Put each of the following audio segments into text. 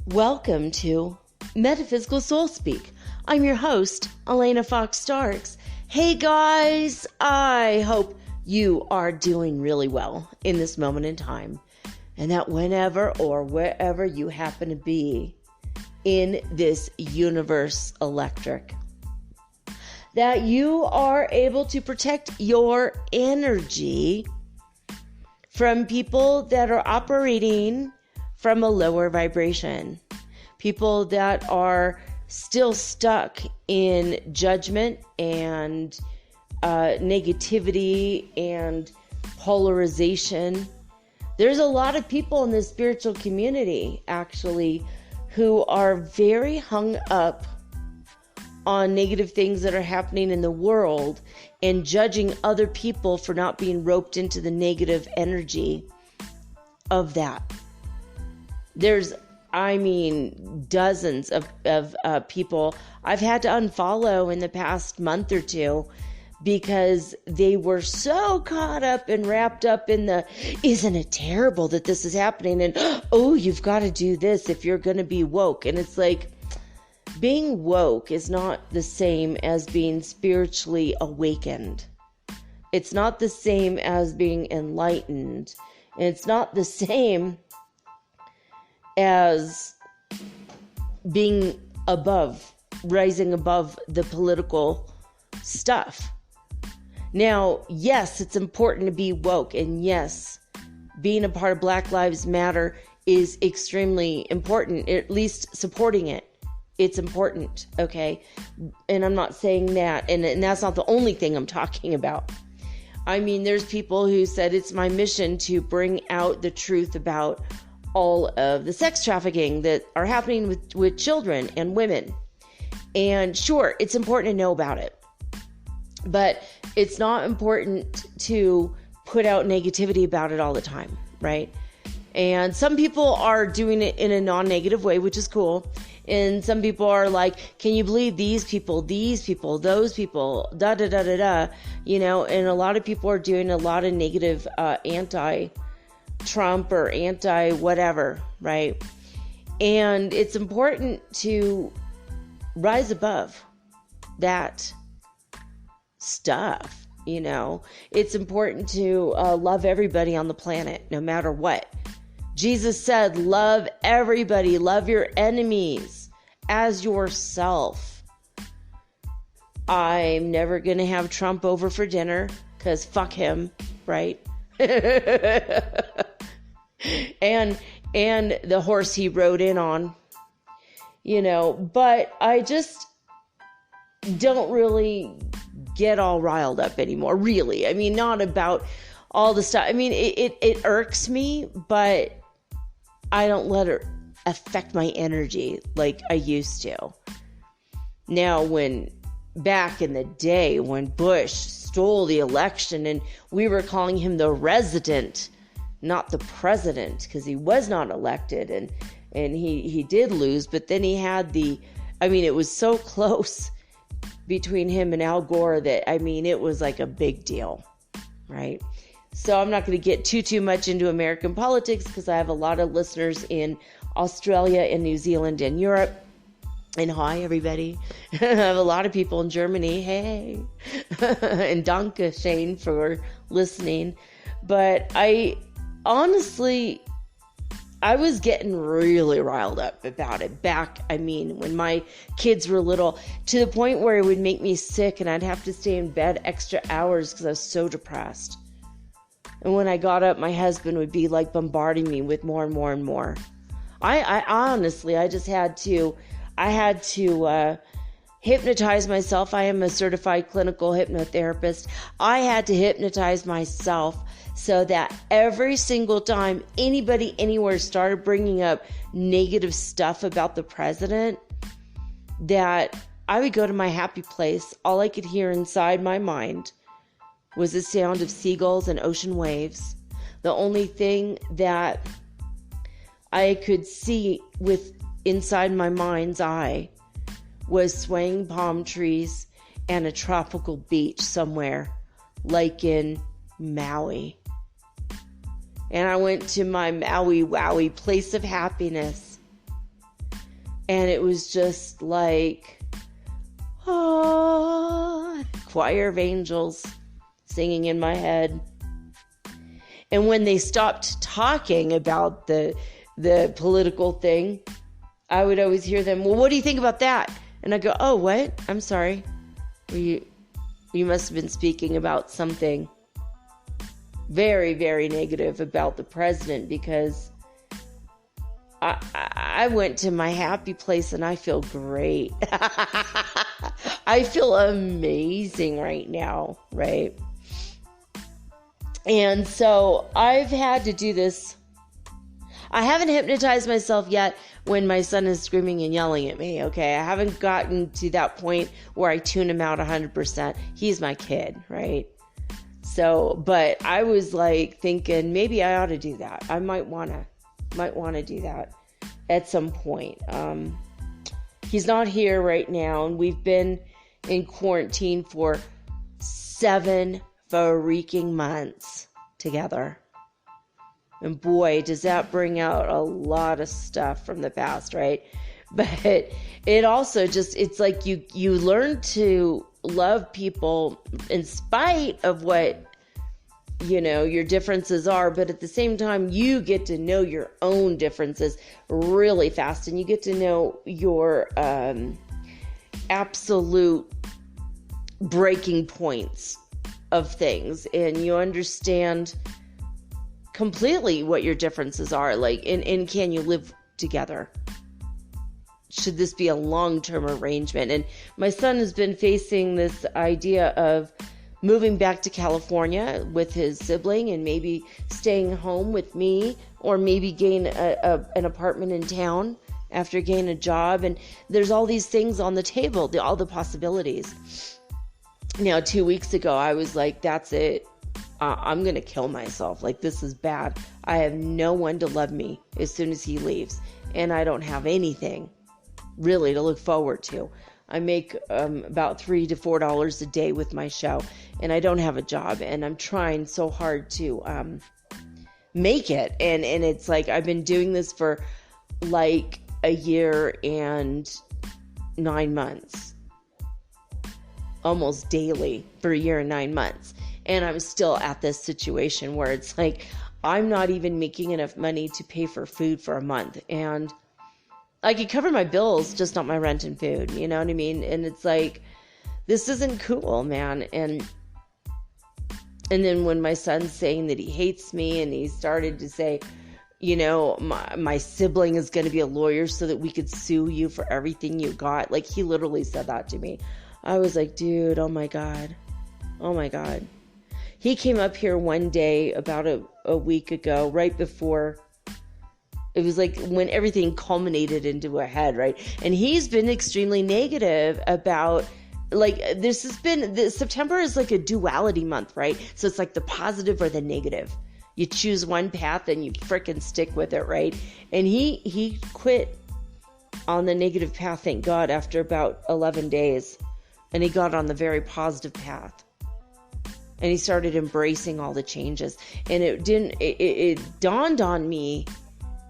Welcome to Metaphysical Soul Speak. I'm your host, Elena Fox Starks. Hey guys, I hope you are doing really well in this moment in time, and that whenever or wherever you happen to be in this universe electric, that you are able to protect your energy from people that are operating from a lower vibration. People that are still stuck in judgment and negativity and polarization. There's a lot of people in the spiritual community, actually, who are very hung up on negative things that are happening in the world and judging other people for not being roped into the negative energy of that. There's, dozens of people I've had to unfollow in the past month or two because they were so caught up and wrapped up in the, isn't it terrible that this is happening? And, oh, you've got to do this if you're going to be woke. And it's like, being woke is not the same as being spiritually awakened. It's not the same as being enlightened. And it's not the same as being above, rising above the political stuff. Now, yes, it's important to be woke, and yes, being a part of Black Lives Matter is extremely important, at least supporting it. It's important, okay? And I'm not saying that, and that's not the only thing I'm talking about. I mean, there's people who said it's my mission to bring out the truth about all of the sex trafficking that are happening with children and women. And sure, it's important to know about it. But it's not important to put out negativity about it all the time, right? And some people are doing it in a non-negative way, which is cool. And some people are like, can you believe these people, those people, da-da-da-da-da, you know? And a lot of people are doing a lot of negative anti-Trump or anti-whatever, right? And it's important to rise above that stuff, you know? It's important to love everybody on the planet, no matter what. Jesus said, love everybody, love your enemies as yourself. I'm never going to have Trump over for dinner because fuck him, right? and the horse he rode in on, you know, but I just don't really get all riled up anymore, really. I mean, not about all the stuff. I mean, it irks me, but I don't let it affect my energy like I used to. Now, when back in the day when Bush stole the election and we were calling him the resident, not the president, because he was not elected, and he did lose, but then he had it was so close between him and Al Gore that, it was like a big deal, right? So I'm not going to get too much into American politics because I have a lot of listeners in Australia and New Zealand and Europe. And hi, everybody. I have a lot of people in Germany. Hey. And danke, Shane, for listening. But I was getting really riled up about it back, when my kids were little, to the point where it would make me sick and I'd have to stay in bed extra hours because I was so depressed. And when I got up, my husband would be like bombarding me with more and more and more. I honestly, I had to hypnotize myself. I am a certified clinical hypnotherapist. I had to hypnotize myself so that every single time anybody anywhere started bringing up negative stuff about the president, that I would go to my happy place. All I could hear inside my mind was the sound of seagulls and ocean waves. The only thing that I could see with inside my mind's eye was swaying palm trees and a tropical beach somewhere, like in Maui. And I went to my Maui Wowie place of happiness. And it was just like, choir of angels singing in my head. And when they stopped talking about the political thing, I would always hear them, well, what do you think about that? And I go, oh, what? I'm sorry. You must have been speaking about something very, very negative about the president, because I went to my happy place and I feel great. I feel amazing right now, right? And so I've had to do this. I haven't hypnotized myself yet when my son is screaming and yelling at me, okay? I haven't gotten to that point where I tune him out 100%. He's my kid, right? So, but I was like thinking maybe I ought to do that. I might want to do that at some point. He's not here right now, and we've been in quarantine for 7 freaking months together. And boy, does that bring out a lot of stuff from the past, right? But it also just, it's like you learn to love people in spite of what, your differences are. But at the same time, you get to know your own differences really fast. And you get to know your absolute breaking points of things. And you understand completely what your differences are, like, and can you live together? Should this be a long-term arrangement? And my son has been facing this idea of moving back to California with his sibling and maybe staying home with me, or maybe gain an apartment in town after getting a job. And there's all these things on the table, all the possibilities. Now, 2 weeks ago, I was like, that's it. I'm going to kill myself. Like, this is bad. I have no one to love me as soon as he leaves. And I don't have anything really to look forward to. I make about $3 to $4 a day with my show. And I don't have a job. And I'm trying so hard to make it. And it's like I've been doing this for like a year and 9 months. Almost daily for a year and 9 months. And I'm still at this situation where it's like, I'm not even making enough money to pay for food for a month. And I could cover my bills, just not my rent and food. You know what I mean? And it's like, this isn't cool, man. And then when my son's saying that he hates me, and he started to say, my sibling is going to be a lawyer so that we could sue you for everything you got. Like, he literally said that to me. I was like, dude, oh my God. Oh my God. He came up here one day about a week ago, right before, it was like when everything culminated into a head, right? And he's been extremely negative about, like, September is like a duality month, right? So it's like the positive or the negative. You choose one path and you frickin' stick with it, right? And he quit on the negative path, thank God, after about 11 days. And he got on the very positive path. And he started embracing all the changes. And it dawned on me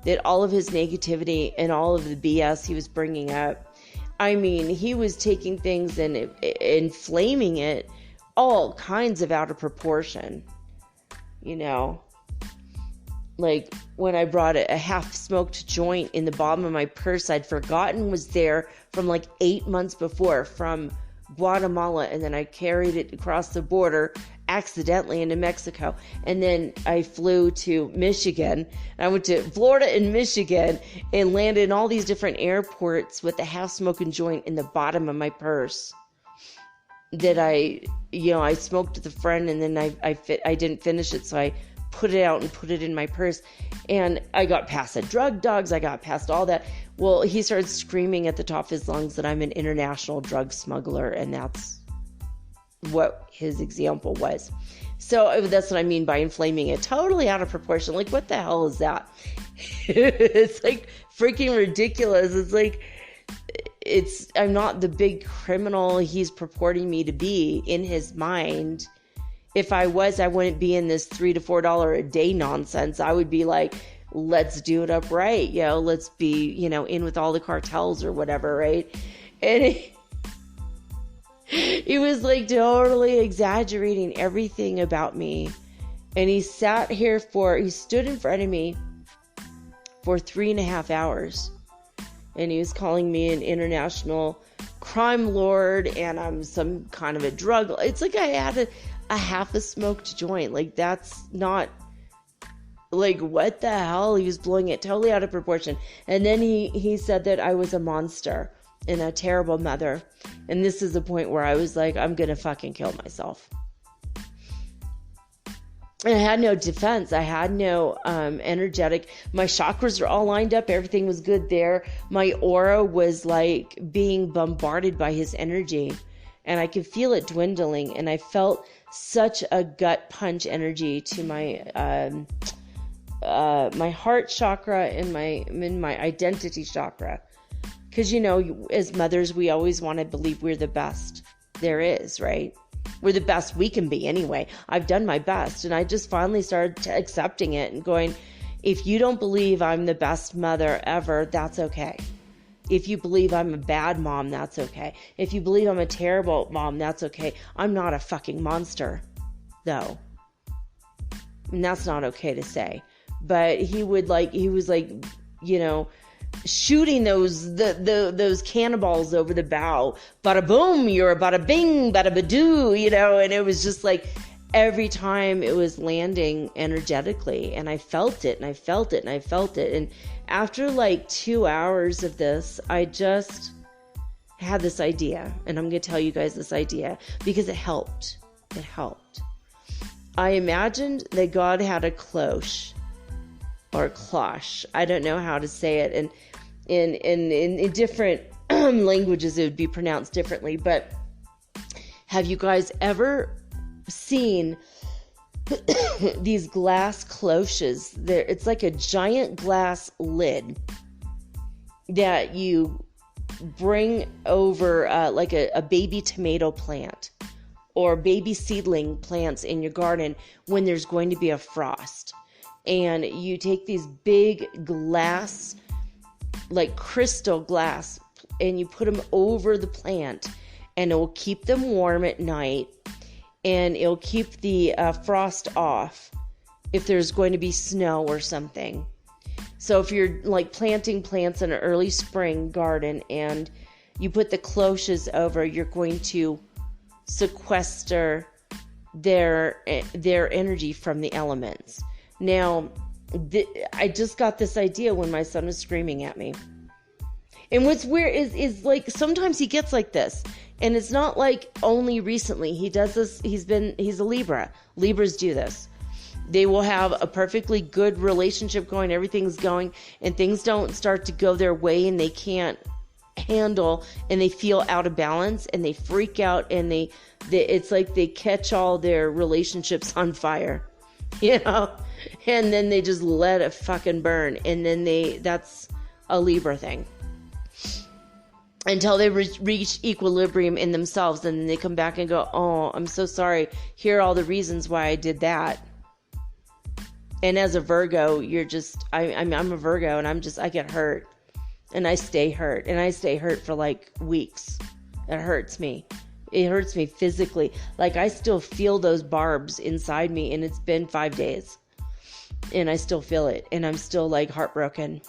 that all of his negativity and all of the BS he was bringing up, I mean, he was taking things and inflaming it all kinds of out of proportion. Like when I brought a half-smoked joint in the bottom of my purse I'd forgotten was there from like 8 months before from Guatemala, and then I carried it across the border accidentally into Mexico. And then I flew to Michigan. I went to Florida and Michigan and landed in all these different airports with a half-smoking joint in the bottom of my purse that I smoked with a friend, and then I didn't finish it, so I put it out and put it in my purse. And I got past the drug dogs. I got past all that. Well, he started screaming at the top of his lungs that I'm an international drug smuggler, and that's what his example was. So that's what I mean by inflaming it. Totally out of proportion. Like, what the hell is that? It's like freaking ridiculous. It's like, I'm not the big criminal he's purporting me to be in his mind. If I was, I wouldn't be in this $3 to $4 a day nonsense. I would be like, let's do it up right. Let's be, in with all the cartels or whatever, right? And he was like totally exaggerating everything about me. And he stood in front of me for 3.5 hours. And he was calling me an international crime lord, and I'm some kind of a drug. It's like I had a half a smoked joint. Like, that's not, like, what the hell? He was blowing it totally out of proportion. And then he said that I was a monster and a terrible mother. And this is the point where I was like, I'm going to fucking kill myself. And I had no defense. I had no energetic. My chakras were all lined up. Everything was good there. My aura was like being bombarded by his energy. And I could feel it dwindling. And I felt such a gut punch energy to my my heart chakra and my identity chakra. Because, as mothers, we always want to believe we're the best there is, right? We're the best we can be anyway. I've done my best. And I just finally started accepting it and going, if you don't believe I'm the best mother ever, that's okay. If you believe I'm a bad mom, that's okay. If you believe I'm a terrible mom, that's okay. I'm not a fucking monster, though. And that's not okay to say. But he was like, shooting those cannonballs over the bow. Bada boom, you're a bada bing, bada badoo, and it was just like every time it was landing energetically, and I felt it, and I felt it, and I felt it. And after like 2 hours of this, I just had this idea, and I'm going to tell you guys this idea because it helped. It helped. I imagined that God had a cloche or cloche. I don't know how to say it. And in different languages, it would be pronounced differently. But have you guys ever seen these glass cloches? It's like a giant glass lid that you bring over like a baby tomato plant or baby seedling plants in your garden when there's going to be a frost. And you take these big glass, like crystal glass, and you put them over the plant, and it will keep them warm at night, and it'll keep the frost off if there's going to be snow or something. So if you're like planting plants in an early spring garden and you put the cloches over, you're going to sequester their energy from the elements. Now, I just got this idea when my son was screaming at me. And what's weird is like sometimes he gets like this. And it's not like only recently. He does this. He's a Libra. Libras do this. They will have a perfectly good relationship going. Everything's going. And things don't start to go their way. And they can't handle. And they feel out of balance. And they freak out. And it's like they catch all their relationships on fire. And then they just let it fucking burn. And then that's a Libra thing. Until they reach equilibrium in themselves. And then they come back and go, oh, I'm so sorry. Here are all the reasons why I did that. And as a Virgo, I'm a Virgo, and I get hurt. And I stay hurt. And I stay hurt for like weeks. It hurts me. It hurts me physically. Like I still feel those barbs inside me, and it's been 5 days. And I still feel it. And I'm still like heartbroken.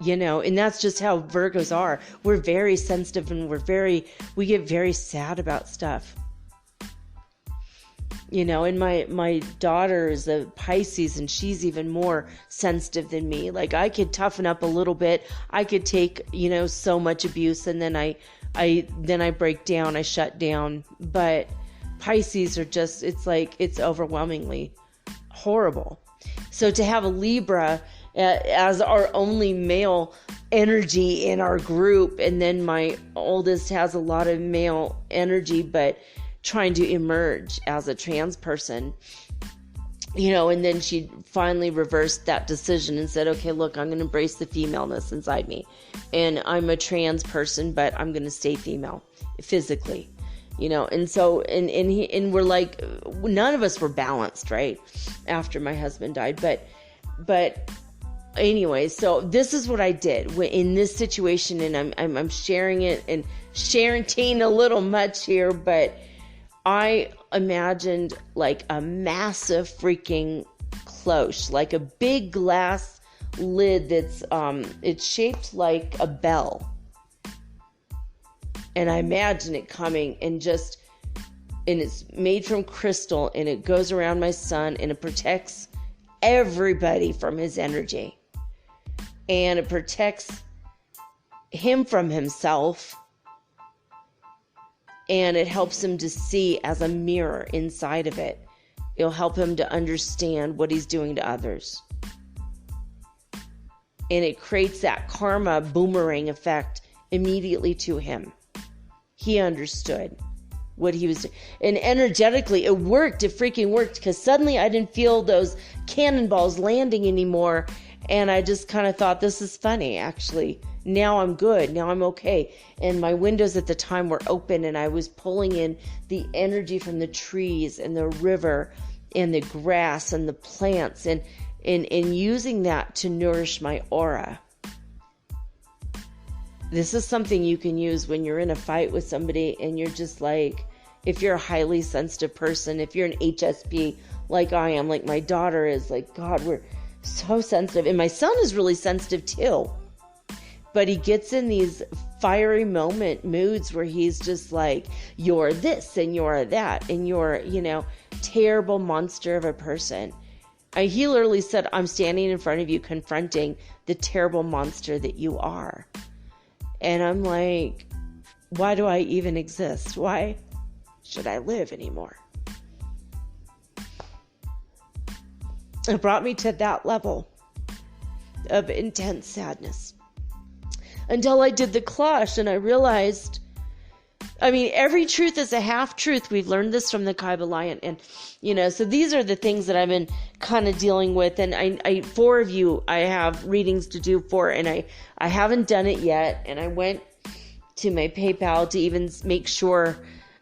And that's just how Virgos are. We're very sensitive, and we get very sad about stuff. And my daughter is a Pisces, and she's even more sensitive than me. Like, I could toughen up a little bit. I could take, so much abuse, and then I break down, I shut down. But Pisces are just, it's overwhelmingly horrible. So to have a Libra as our only male energy in our group, and then my oldest has a lot of male energy, but trying to emerge as a trans person, and then she finally reversed that decision and said, okay, look, I'm going to embrace the femaleness inside me, and I'm a trans person, but I'm going to stay female physically, and so, and we're like, none of us were balanced, right, after my husband died, but anyway, so this is what I did in this situation, and I'm sharing it, and sharing a little much here, but I imagined like a massive freaking cloche, like a big glass lid that's it's shaped like a bell, and I imagine it coming and it's made from crystal, and it goes around my son, and it protects everybody from his energy, and it protects him from himself, and it helps him to see as a mirror inside of it. It'll help him to understand what he's doing to others, and it creates that karma boomerang effect immediately to him. He understood what he was doing, and energetically it worked. It freaking worked, because suddenly I didn't feel those cannonballs landing anymore, and I just kind of thought, this is funny, actually. Now I'm good. Now I'm okay. And my windows at the time were open, and I was pulling in the energy from the trees and the river and the grass and the plants, and using that to nourish my aura. This is something you can use when you're in a fight with somebody, and you're just like, if you're a highly sensitive person, if you're an HSP like I am, like my daughter is, like, God, we're so sensitive. And my son is really sensitive too. But he gets in these fiery moods where he's just like, you're this and you're that, and you're, terrible monster of a person. He literally said, I'm standing in front of you confronting the terrible monster that you are. And I'm like, why do I even exist? Why should I live anymore? It brought me to that level of intense sadness. Until I did the cloche, and I realized, every truth is a half-truth. We've learned this from the Kybalion. And, so these are the things that I've been kind of dealing with. And I 4 of you, I have readings to do for, and I haven't done it yet. And I went to my PayPal to even make sure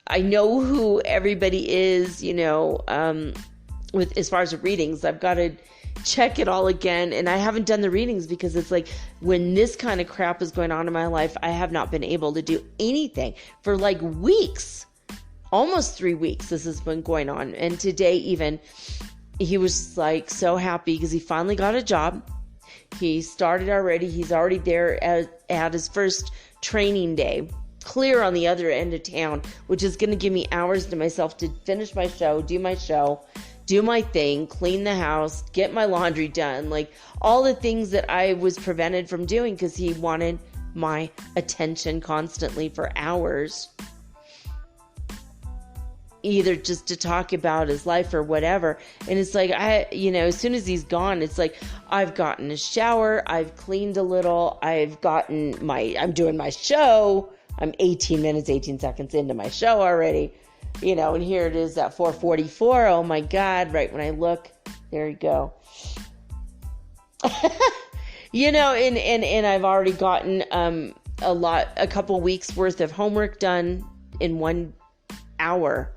I know who everybody is, with as far as the readings. I've got to check it all again, and I haven't done the readings because it's like, when this kind of crap is going on in my life, I have not been able to do anything for like weeks, almost 3 weeks. This has been going on, and today even he was like so happy because he finally got a job. He started already. He's already there at his first training day, clear on the other end of town, which is going to give me hours to myself to finish my show, do my thing, clean the house, get my laundry done, like all the things that I was prevented from doing because he wanted my attention constantly for hours, either just to talk about his life or whatever. And it's like, as soon as he's gone, it's like, I've gotten a shower, I've cleaned a little, I'm doing my show. I'm 18 minutes, 18 seconds into my show already. And here it is at 4:44. Oh my God, right when I look, there you go. And I've already gotten a couple weeks worth of homework done in 1 hour.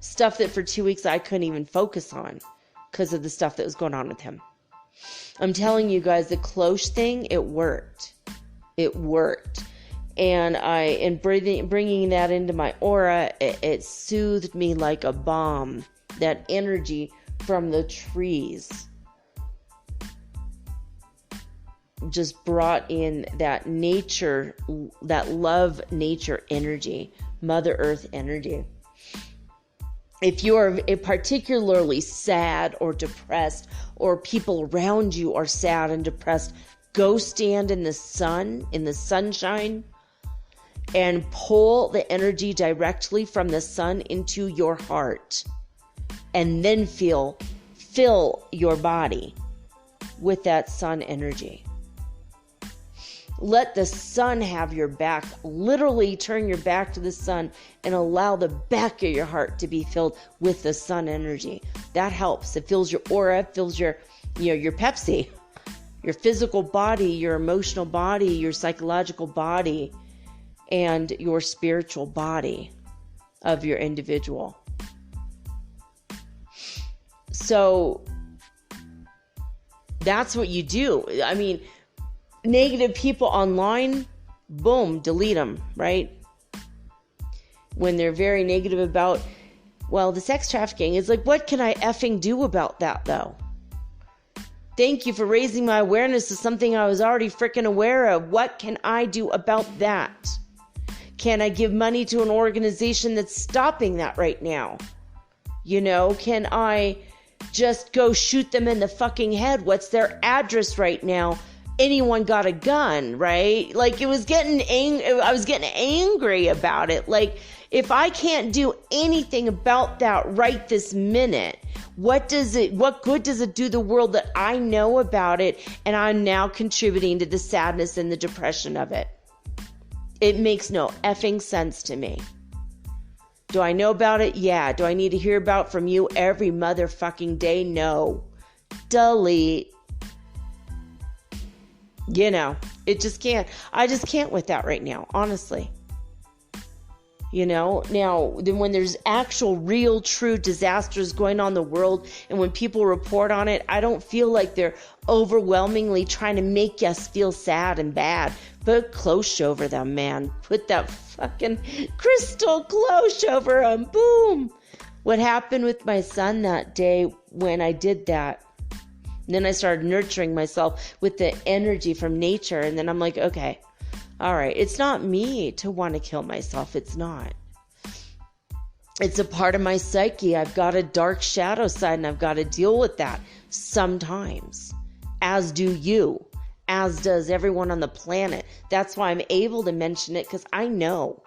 Stuff that for 2 weeks I couldn't even focus on because of the stuff that was going on with him. I'm telling you guys, the Cloche thing, it worked. It worked. And bringing that into my aura, it soothed me like a balm. That energy from the trees. just brought in that nature, that love nature energy, Mother Earth energy. If you are particularly sad or depressed, or people around you are sad and depressed, go stand in the sun, in the sunshine, and pull the energy directly from the sun into your heart. And then fill your body with that sun energy. Let the sun have your back. Literally turn your back to the sun and allow the back of your heart to be filled with the sun energy. That helps. It fills your aura, fills your Pepsi, your physical body, your emotional body, your psychological body, and your spiritual body of your individual. So that's what you do. I mean, negative people online, boom, delete them, right? When they're very negative about, well, the sex trafficking, it's like, what can I effing do about that, though? Thank you for raising my awareness to something I was already freaking aware of. What can I do about that? Can I give money to an organization that's stopping that right now? Can I just go shoot them in the fucking head? What's their address right now? Anyone got a gun, right? Like, I was getting angry about it. Like, if I can't do anything about that right this minute, what good does it do the world that I know about it and I'm now contributing to the sadness and the depression of it? It makes no effing sense to me. Do I know about it? Yeah. Do I need to hear about from you every motherfucking day? No. Delete. It just can't. I just can't with that right now, honestly. Now, then when there's actual, real, true disasters going on in the world, and when people report on it, I don't feel like they're overwhelmingly trying to make us feel sad and bad. Put cloche over them, man. Put that fucking crystal cloche over them. Boom. What happened with my son that day when I did that? And then I started nurturing myself with the energy from nature. And then I'm like, okay, all right. It's not me to want to kill myself. It's not. It's a part of my psyche. I've got a dark shadow side and I've got to deal with that sometimes. As do you. As does everyone on the planet. That's why I'm able to mention it, because I know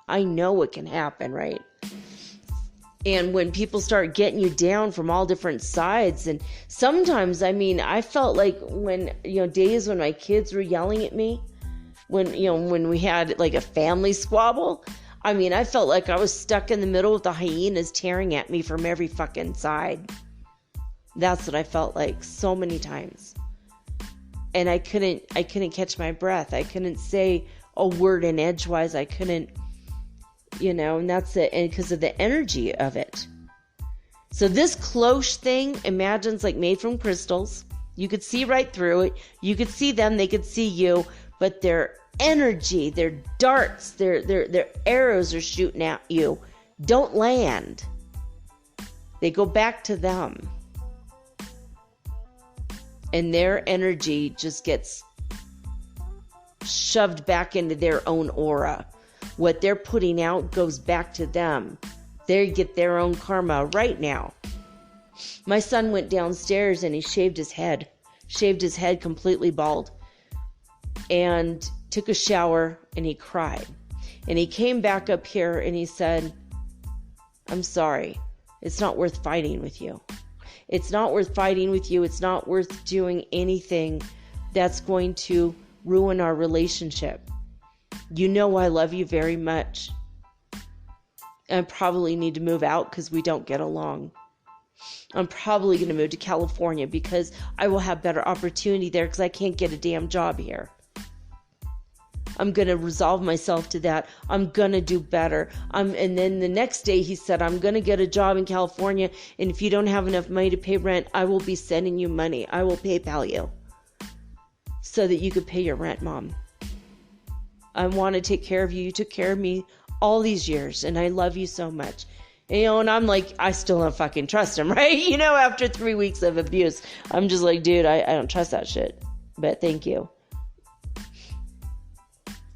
it can happen, right? And when people start getting you down from all different sides, and sometimes, I felt like when, days when my kids were yelling at me, when we had like a family squabble, I felt like I was stuck in the middle with the hyenas tearing at me from every fucking side. That's what I felt like so many times. And I couldn't catch my breath. I couldn't say a word in edgewise. I couldn't, and that's it. And because of the energy of it. So this cloche thing, imagines like made from crystals. You could see right through it. You could see them. They could see you. But their energy, their darts, their arrows are shooting at you. Don't land. They go back to them. And their energy just gets shoved back into their own aura. What they're putting out goes back to them. They get their own karma right now. My son went downstairs and he shaved his head completely bald, and took a shower, and he cried. And he came back up here and he said, I'm sorry. It's not worth fighting with you. It's not worth fighting with you. It's not worth doing anything that's going to ruin our relationship. I love you very much. I probably need to move out because we don't get along. I'm probably going to move to California because I will have better opportunity there because I can't get a damn job here. I'm going to resolve myself to that. I'm going to do better. And then the next day he said, I'm going to get a job in California. And if you don't have enough money to pay rent, I will be sending you money. I will PayPal you so that you could pay your rent, Mom. I want to take care of you. You took care of me all these years and I love you so much. And I'm like, I still don't fucking trust him, right? After 3 weeks of abuse, I'm just like, dude, I don't trust that shit. But thank you.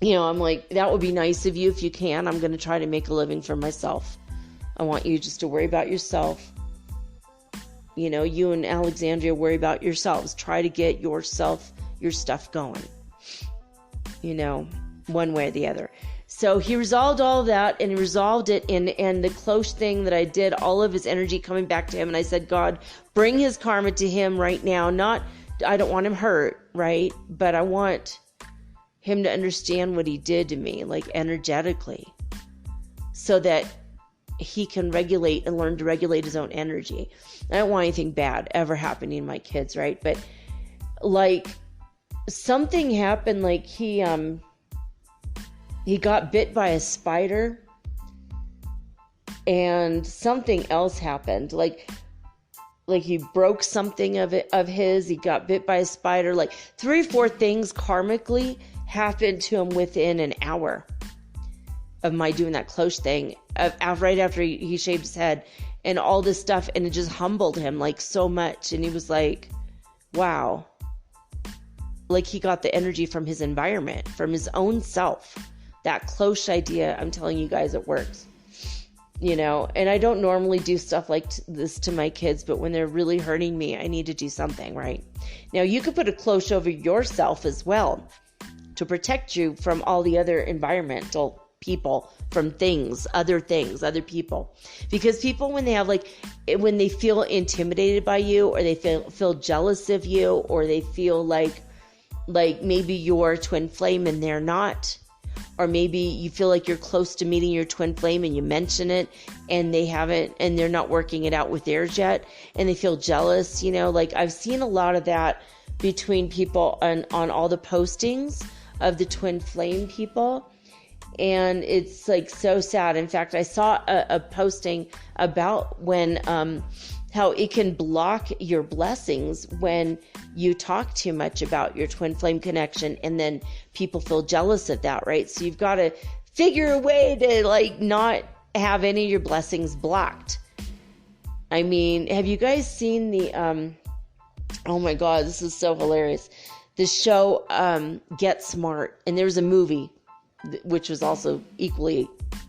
I'm like, that would be nice of you if you can. I'm going to try to make a living for myself. I want you just to worry about yourself. You and Alexandria worry about yourselves. Try to get your stuff going, one way or the other. So he resolved all of that, and he resolved it in the Cloche thing that I did, all of his energy coming back to him. And I said, God, bring his karma to him right now. I don't want him hurt, right? But I want him to understand what he did to me, like energetically, so that he can regulate and learn to regulate his own energy. I don't want anything bad ever happening to my kids, right? But like something happened, like he got bit by a spider, and something else happened. Like he broke something of his. He got bit by a spider. Like 3 or 4 things karmically happened to him within an hour of my doing that Cloche thing, right after he shaved his head and all this stuff. And it just humbled him like so much. And he was like, wow. Like he got the energy from his environment, from his own self. That Cloche idea, I'm telling you guys, it works. And I don't normally do stuff like this to my kids, but when they're really hurting me, I need to do something, right? Now, you could put a Cloche over yourself as well to protect you from all the other environmental people, from other people. Because people, when they feel intimidated by you, or they feel jealous of you, or they feel like maybe you're twin flame and they're not, or maybe you feel like you're close to meeting your twin flame and you mention it and they haven't, and they're not working it out with theirs yet, and they feel jealous, like I've seen a lot of that between people on all the postings of the twin flame people. And it's like so sad. In fact, I saw a posting about when, how it can block your blessings when you talk too much about your twin flame connection, and then people feel jealous of that, right? So you've got to figure a way to not have any of your blessings blocked. I mean, have you guys seen the, oh my God, this is so hilarious. The show, Get Smart, and there's a movie, which was also equally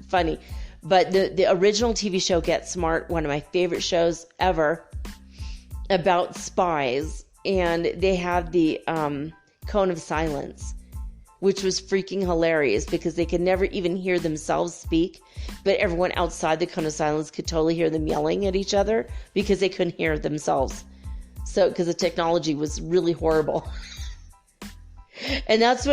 funny. But the original TV show, Get Smart, one of my favorite shows ever, about spies. And they had the cone of silence, which was freaking hilarious because they could never even hear themselves speak. But everyone outside the cone of silence could totally hear them yelling at each other because they couldn't hear themselves. So, because the technology was really horrible. And that's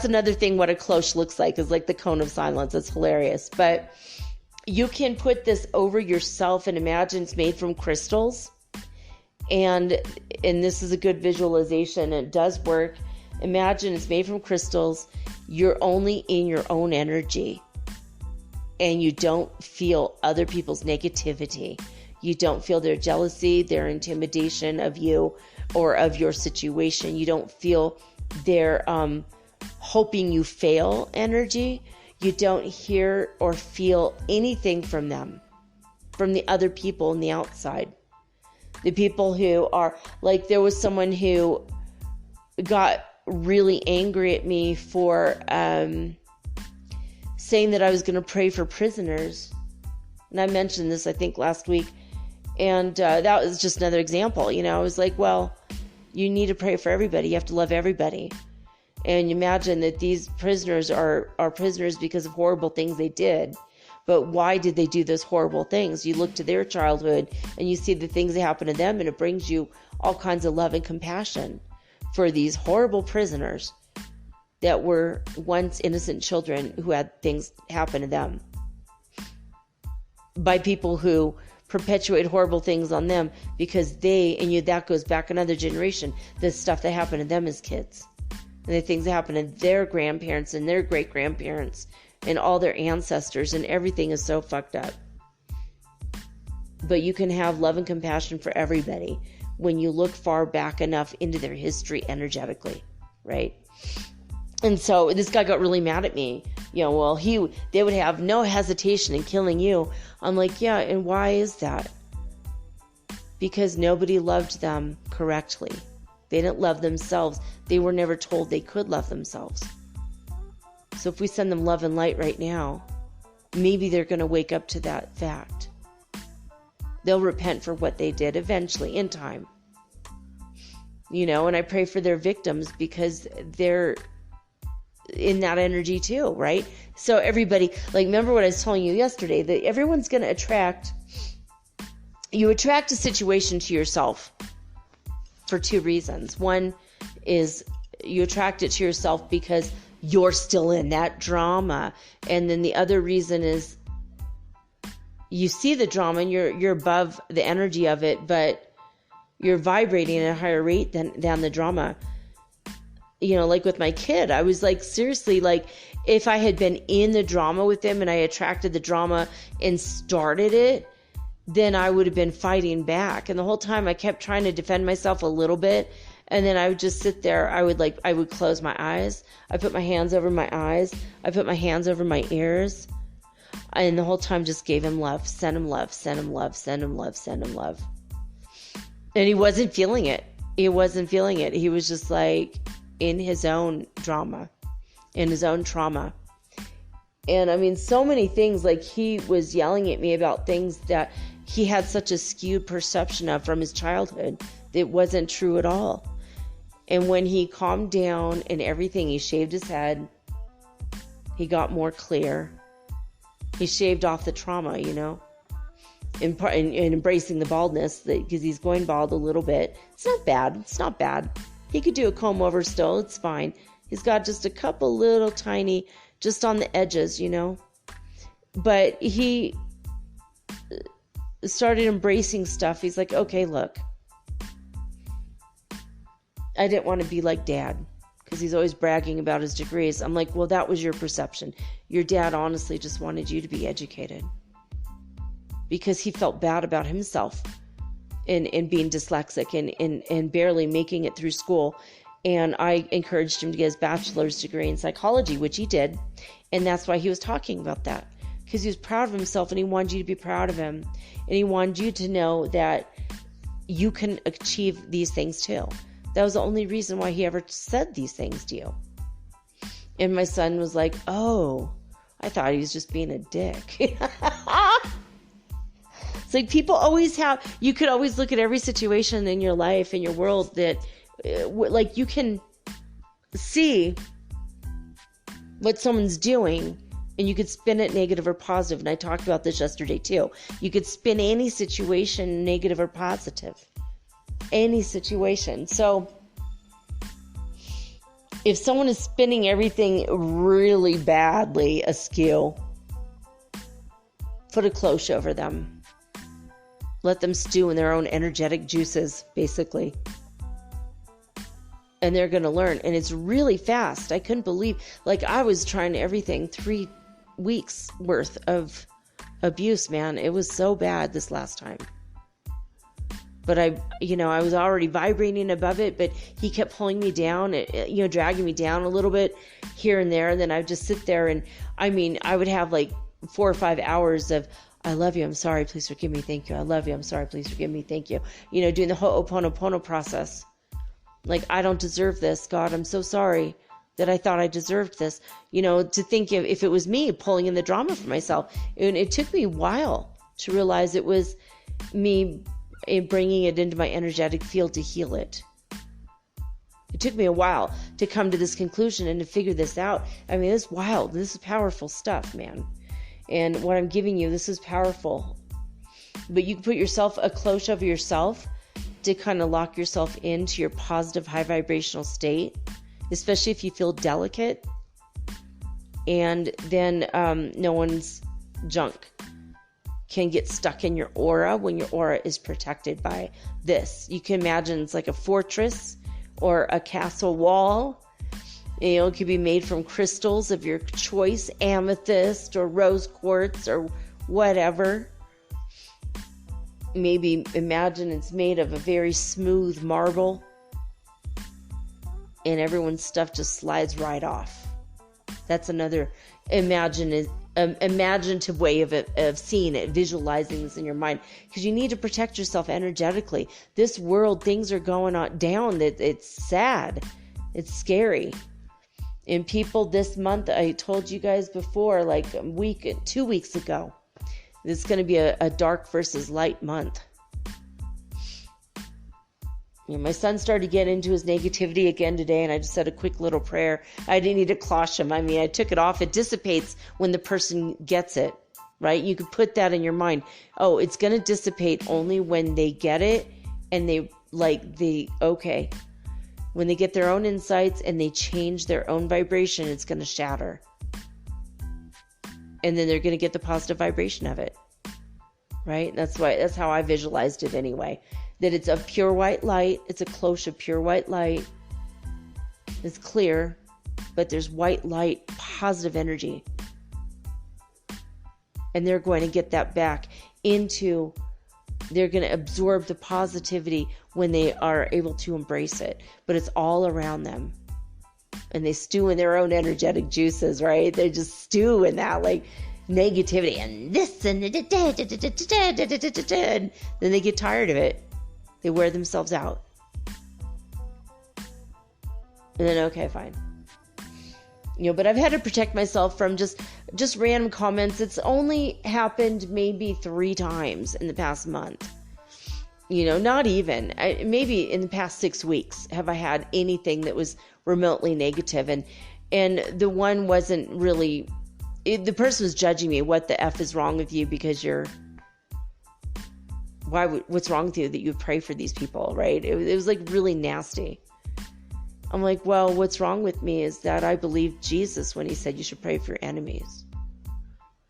another thing what a cloche looks like, is like the cone of silence. It's hilarious. But you can put this over yourself and imagine it's made from crystals. And this is a good visualization. It does work. Imagine it's made from crystals. You're only in your own energy. And you don't feel other people's negativity. You don't feel their jealousy, their intimidation of you or of your situation. You don't feel their hoping you fail energy. You don't hear or feel anything from them, from the other people on the outside. The people who are, like, there was someone who got really angry at me for saying that I was going to pray for prisoners. And I mentioned this, I think, last week. And that was just another example. I was like, well, you need to pray for everybody. You have to love everybody. And imagine that these prisoners are prisoners because of horrible things they did. But why did they do those horrible things? You look to their childhood and you see the things that happen to them, and it brings you all kinds of love and compassion for these horrible prisoners that were once innocent children who had things happen to them by people who perpetuate horrible things on them because that goes back another generation, the stuff that happened to them as kids. And the things that happened to their grandparents and their great-grandparents and all their ancestors, and everything is so fucked up. But you can have love and compassion for everybody when you look far back enough into their history energetically, right? And so this guy got really mad at me. Well, they would have no hesitation in killing you. I'm like, yeah, and why is that? Because nobody loved them correctly. They didn't love themselves. They were never told they could love themselves. So if we send them love and light right now, maybe they're going to wake up to that fact. They'll repent for what they did eventually, in time. And I pray for their victims because they're in that energy too, right? So everybody, remember what I was telling you yesterday, that everyone's going to attract a situation to yourself for two reasons. One is you attract it to yourself because you're still in that drama. And then the other reason is you see the drama and you're above the energy of it, but you're vibrating at a higher rate than the drama. Like with my kid, I was seriously, if I had been in the drama with him and I attracted the drama and started it, then I would have been fighting back. And the whole time I kept trying to defend myself a little bit. And then I would just sit there. I would close my eyes. I put my hands over my eyes. I put my hands over my ears. And the whole time just gave him love, send him love, send him love, send him love, send him love. And he wasn't feeling it. He wasn't feeling it. He was just in his own drama, in his own trauma. And so many things, he was yelling at me about things that he had such a skewed perception of from his childhood that wasn't true at all. And when he calmed down and everything, he shaved his head, he got more clear. He shaved off the trauma, and embracing the baldness, because he's going bald a little bit. It's not bad. It's not bad. He could do a comb over still. It's fine. He's got just a couple little tiny, just on the edges, But he started embracing stuff. He's like, okay, look, I didn't want to be like Dad, because he's always bragging about his degrees. I'm like, well, that was your perception. Your dad honestly just wanted you to be educated, because he felt bad about himself in being dyslexic and barely making it through school. And I encouraged him to get his bachelor's degree in psychology, which he did. And that's why he was talking about that, because he was proud of himself and he wanted you to be proud of him. And he wanted you to know that you can achieve these things too. That was the only reason why he ever said these things to you. And my son was like, oh, I thought he was just being a dick. It's people always have, you could always look at every situation in your life, in your world, that you can see what someone's doing and you could spin it negative or positive. And I talked about this yesterday too. You could spin any situation negative or positive. Any situation. So if someone is spinning everything really badly askew, put a cloche over them. Let them stew in their own energetic juices, basically. And they're going to learn. And it's really fast. I couldn't believe, I was trying everything, 3 weeks worth of abuse, man. It was so bad this last time. But I was already vibrating above it, but he kept pulling me down, dragging me down a little bit here and there. And then I would just sit there and, I would have 4 or 5 hours of, I love you, I'm sorry, please forgive me, thank you. I love you, I'm sorry, please forgive me, thank you. Doing the Ho'oponopono process. I don't deserve this, God, I'm so sorry that I thought I deserved this. To think if it was me pulling in the drama for myself. And it took me a while to realize it was me bringing it into my energetic field to heal it. It took me a while to come to this conclusion and to figure this out. It's wild. This is powerful stuff, man. And what I'm giving you, this is powerful. But you can put a cloche over yourself to kind of lock yourself into your positive, high vibrational state, especially if you feel delicate. And then no one's junk can get stuck in your aura when your aura is protected by this. You can imagine it's like a fortress or a castle wall. It could be made from crystals of your choice, amethyst or rose quartz or whatever. Maybe imagine it's made of a very smooth marble and everyone's stuff just slides right off. That's another imaginative way of seeing it, visualizing this in your mind, because you need to protect yourself energetically. This world, things are going on down, that it's sad, it's scary. And people this month, I told you guys before, like 2 weeks ago, this is going to be a dark versus light month. My son started to get into his negativity again today, and I just said a quick little prayer. I didn't need to cloche him. I mean, I took it off. It dissipates when the person gets it, right? You could put that in your mind. Oh, it's going to dissipate only when they get it, and okay. When they get their own insights and they change their own vibration, it's going to shatter. And then they're going to get the positive vibration of it, right? That's how I visualized it anyway. That it's a pure white light. It's a cloche of pure white light. It's clear, but there's white light, positive energy. And they're going to get that back they're going to absorb the positivity when they are able to embrace it. But it's all around them. And they stew in their own energetic juices, right? They just stew in that, like, negativity and this and then they get tired of it. They wear themselves out. And then, okay, fine. But I've had to protect myself from just random comments. It's only happened maybe 3 times in the past month. Not even. Maybe in the past 6 weeks have I had anything that was remotely negative. And the one wasn't really... the person was judging me. What the F is wrong with you because you're... what's wrong with you that you pray for these people, right? It was like really nasty. I'm like, well, what's wrong with me is that I believe Jesus when he said you should pray for your enemies.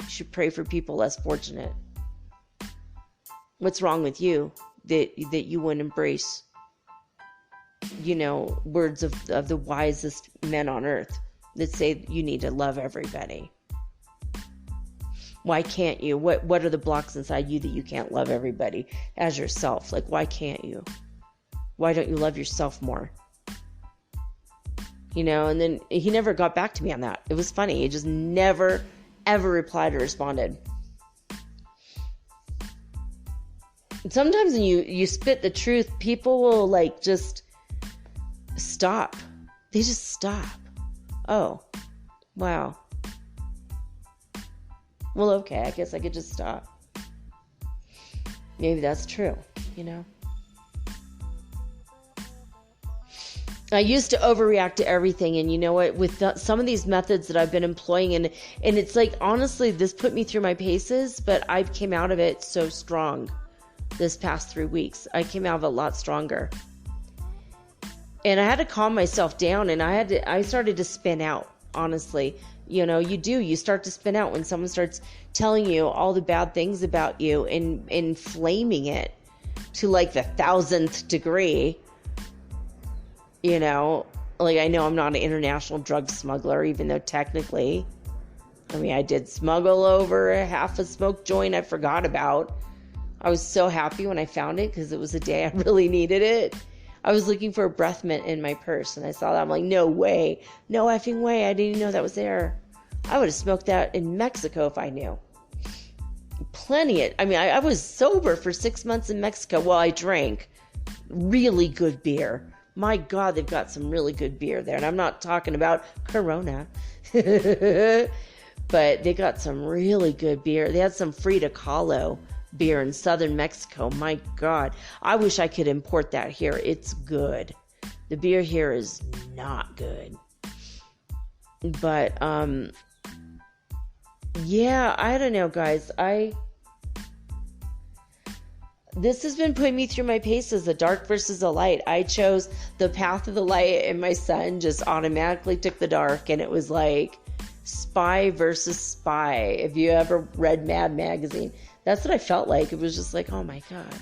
You should pray for people less fortunate. What's wrong with you that you wouldn't embrace, words of the wisest men on earth that say you need to love everybody? Why can't you? What are the blocks inside you that you can't love everybody as yourself? Like, why can't you? Why don't you love yourself more? And then he never got back to me on that. It was funny. He just never, ever replied or responded. And sometimes when you spit the truth, people will just stop. They just stop. Oh, wow. Well, okay, I guess I could just stop. Maybe that's true, I used to overreact to everything, and you know what? With some of these methods that I've been employing, and it's like, honestly, this put me through my paces, but I came out of it so strong this past 3 weeks. I came out of it a lot stronger. And I had to calm myself down, and I started to spin out, honestly. You start to spin out when someone starts telling you all the bad things about you and inflaming it to like the 1000th degree. I know I'm not an international drug smuggler, even though technically, I did smuggle over a half a smoked joint I forgot about. I was so happy when I found it because it was a day I really needed it. I was looking for a breath mint in my purse, and I saw that. I'm like, no way. No effing way. I didn't even know that was there. I would have smoked that in Mexico if I knew. I was sober for 6 months in Mexico while I drank really good beer. My God, they've got some really good beer there. And I'm not talking about Corona. But they got some really good beer. They had some Frida Kahlo beer in southern Mexico. My God, I wish I could import that here. It's good. The beer here is not good. But, yeah, I don't know, guys. This has been putting me through my paces, the dark versus the light. I chose the path of the light, and my son just automatically took the dark, and it was like spy versus spy. If you ever read Mad Magazine, that's what I felt like. It was just like, oh my God.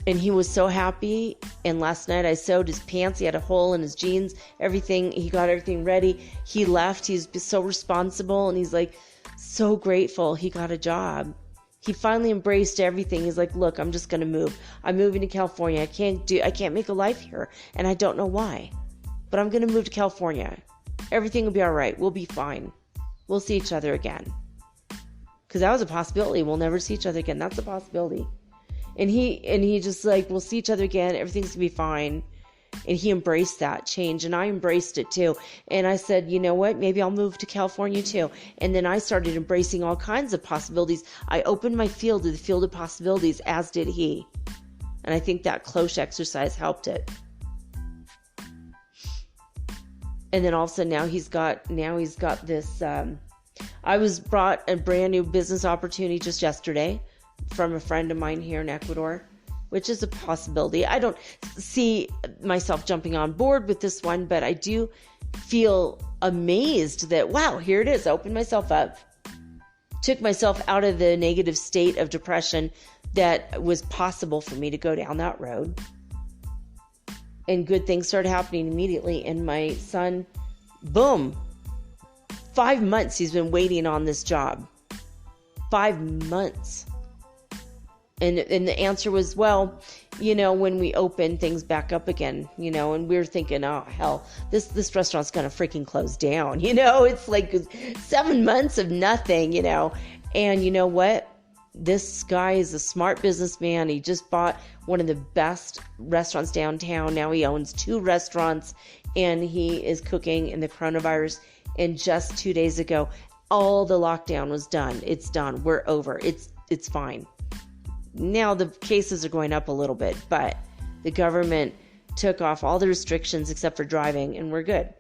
And he was so happy. And last night I sewed his pants. He had a hole in his jeans, everything. He got everything ready. He left. He's so responsible. And he's like, so grateful he got a job. He finally embraced everything. He's like, look, I'm just going to move. I'm moving to California. I can't make a life here. And I don't know why, but I'm going to move to California. Everything will be all right. We'll be fine. We'll see each other again. Because that was a possibility. We'll never see each other again. That's a possibility. And he just like, we'll see each other again. Everything's going to be fine. And he embraced that change, and I embraced it too. And I said, you know what, maybe I'll move to California too. And then I started embracing all kinds of possibilities. I opened my field to the field of possibilities, as did he. And I think that cloche exercise helped it. And then all of a sudden now he's got this, I was brought a brand new business opportunity just yesterday from a friend of mine here in Ecuador, which is a possibility. I don't see myself jumping on board with this one, but I do feel amazed that, wow, here it is. I opened myself up, took myself out of the negative state of depression that was possible for me to go down that road. And good things started happening immediately. And my son, boom, 5 months he's been waiting on this job. 5 months. And the answer was, well, when we open things back up again, and we were thinking, oh, hell, this restaurant's going to freaking close down. It's like 7 months of nothing, and you know what? This guy is a smart businessman. He just bought one of the best restaurants downtown. Now he owns 2 restaurants, and he is cooking in the coronavirus. And just 2 days ago, all the lockdown was done. It's done. We're over. It's fine. Now the cases are going up a little bit, but the government took off all the restrictions except for driving, and we're good.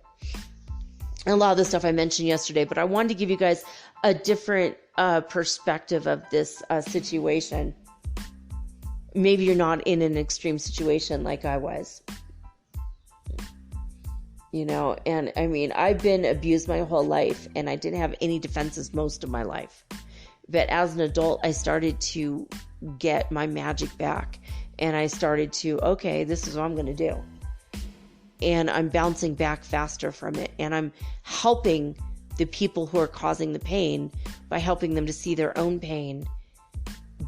And a lot of the stuff I mentioned yesterday, but I wanted to give you guys a different perspective of this situation. Maybe you're not in an extreme situation like I was. And I mean, I've been abused my whole life, and I didn't have any defenses most of my life. But as an adult, I started to get my magic back, and I started to, okay, this is what I'm going to do. And I'm bouncing back faster from it, and I'm helping the people who are causing the pain by helping them to see their own pain,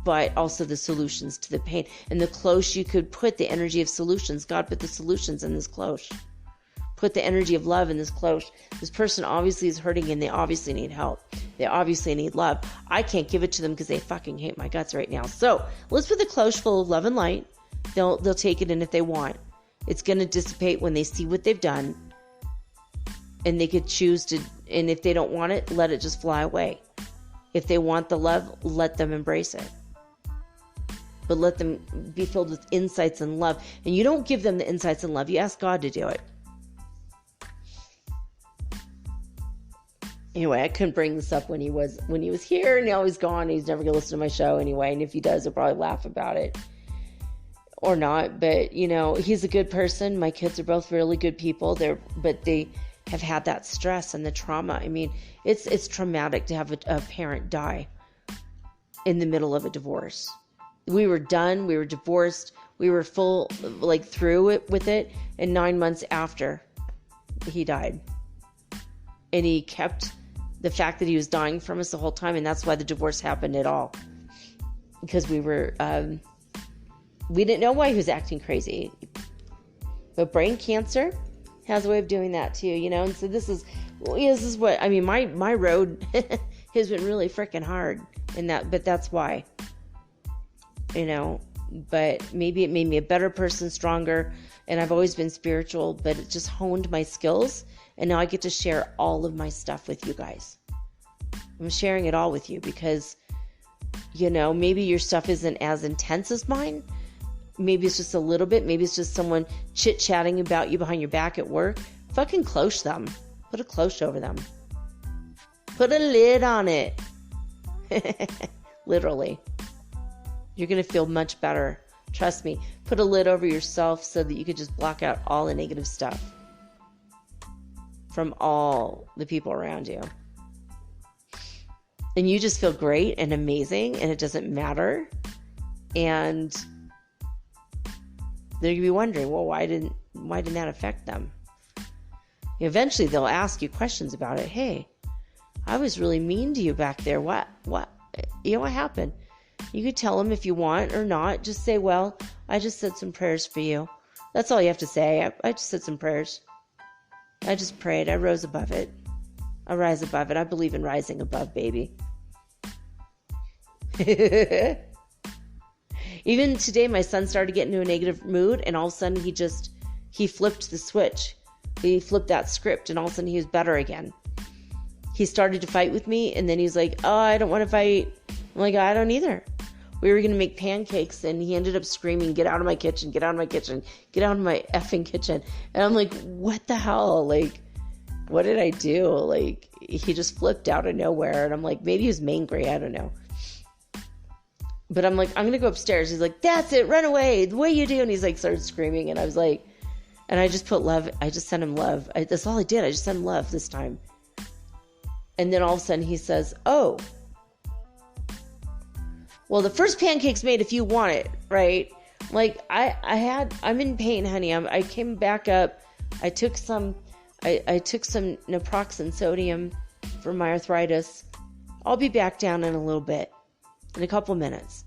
but also the solutions to the pain. And the cloche, you could put the energy of solutions. God put the solutions in this cloche. Put the energy of love in this cloche. This person obviously is hurting, and they obviously need help. They obviously need love. I can't give it to them because they fucking hate my guts right now. So let's put the cloche full of love and light. They'll take it in if they want. It's going to dissipate when they see what they've done. And they could choose to, and if they don't want it, let it just fly away. If they want the love, let them embrace it. But let them be filled with insights and love. And you don't give them the insights and love. You ask God to do it. Anyway, I couldn't bring this up when he was here, and now he's gone. He's never going to listen to my show anyway. And if he does, he'll probably laugh about it. Or not. But, he's a good person. My kids are both really good people. But they have had that stress and the trauma. I mean, it's traumatic to have a parent die in the middle of a divorce. We were done. We were divorced. We were through it with it. And 9 months after, he died. And he kept the fact that he was dying from us the whole time. And that's why the divorce happened at all. Because we didn't know why he was acting crazy. But brain cancer has a way of doing that too, And so this is what, I mean, my road has been really freaking hard but that's why, but maybe it made me a better person, stronger. And I've always been spiritual, but it just honed my skills. And now I get to share all of my stuff with you guys. I'm sharing it all with you because, maybe your stuff isn't as intense as mine. Maybe it's just a little bit. Maybe it's just someone chit-chatting about you behind your back at work. Fucking cloche them. Put a cloche over them. Put a lid on it. Literally. You're going to feel much better. Trust me. Put a lid over yourself so that you could just block out all the negative stuff from all the people around you. And you just feel great and amazing, and it doesn't matter. And they're going to be wondering, well, why didn't that affect them? Eventually they'll ask you questions about it. Hey, I was really mean to you back there. What happened? You could tell them if you want or not. Just say, well, I just said some prayers for you. That's all you have to say. I just said some prayers. I just prayed. I rose above it. I rise above it. I believe in rising above, baby. Even today, my son started getting into a negative mood, and all of a sudden he just he flipped the switch. He flipped that script, and all of a sudden he was better again. He started to fight with me, and then he's like, oh, I don't want to fight. I'm like, I don't either. We were going to make pancakes, and he ended up screaming, get out of my kitchen, get out of my kitchen, get out of my effing kitchen. And I'm like, what the hell? Like, what did I do? Like, he just flipped out of nowhere. And I'm like, maybe he was mangry. I don't know. But I'm like, I'm going to go upstairs. He's like, that's it. Run away. The way you do. And he's like, started screaming. And I was like, and I just put love. I just sent him love. That's all I did. I just sent him love this time. And then all of a sudden he says, oh, well, the first pancake's made if you want it, right? Like, I'm in pain, honey. I came back up. I took some naproxen sodium for my arthritis. I'll be back down in a little bit, in a couple minutes.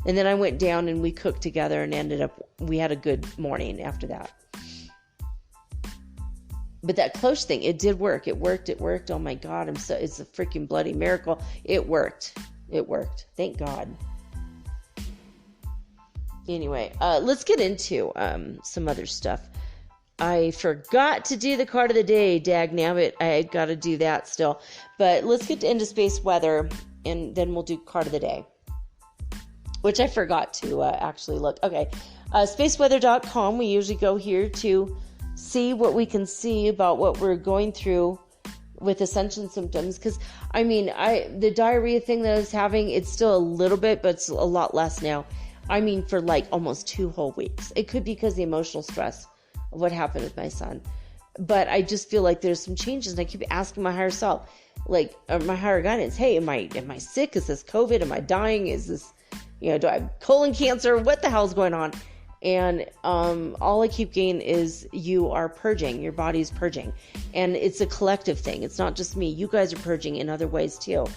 And then I went down and we cooked together and we had a good morning after that. But that Cloche thing, it did work. It worked. Oh my God. It's a freaking bloody miracle. It worked. Thank God. Anyway, let's get into some other stuff. I forgot to do the card of the day, dagnabbit. I got to do that still. But let's get into space weather, and then we'll do card of the day, which I forgot to actually look. Okay, spaceweather.com. We usually go here to see what we can see about what we're going through with ascension symptoms, because the diarrhea thing that I was having, it's still a little bit, but it's a lot less now. For like almost 2 whole weeks. It could be because of the emotional stress of what happened with my son, but I just feel like there's some changes, and I keep asking my higher self, like my higher guidance, hey, am I sick? Is this COVID? Am I dying? Is this, do I have colon cancer? What the hell's going on? And all I keep getting is you are purging. Your body's purging. And it's a collective thing. It's not just me. You guys are purging in other ways too.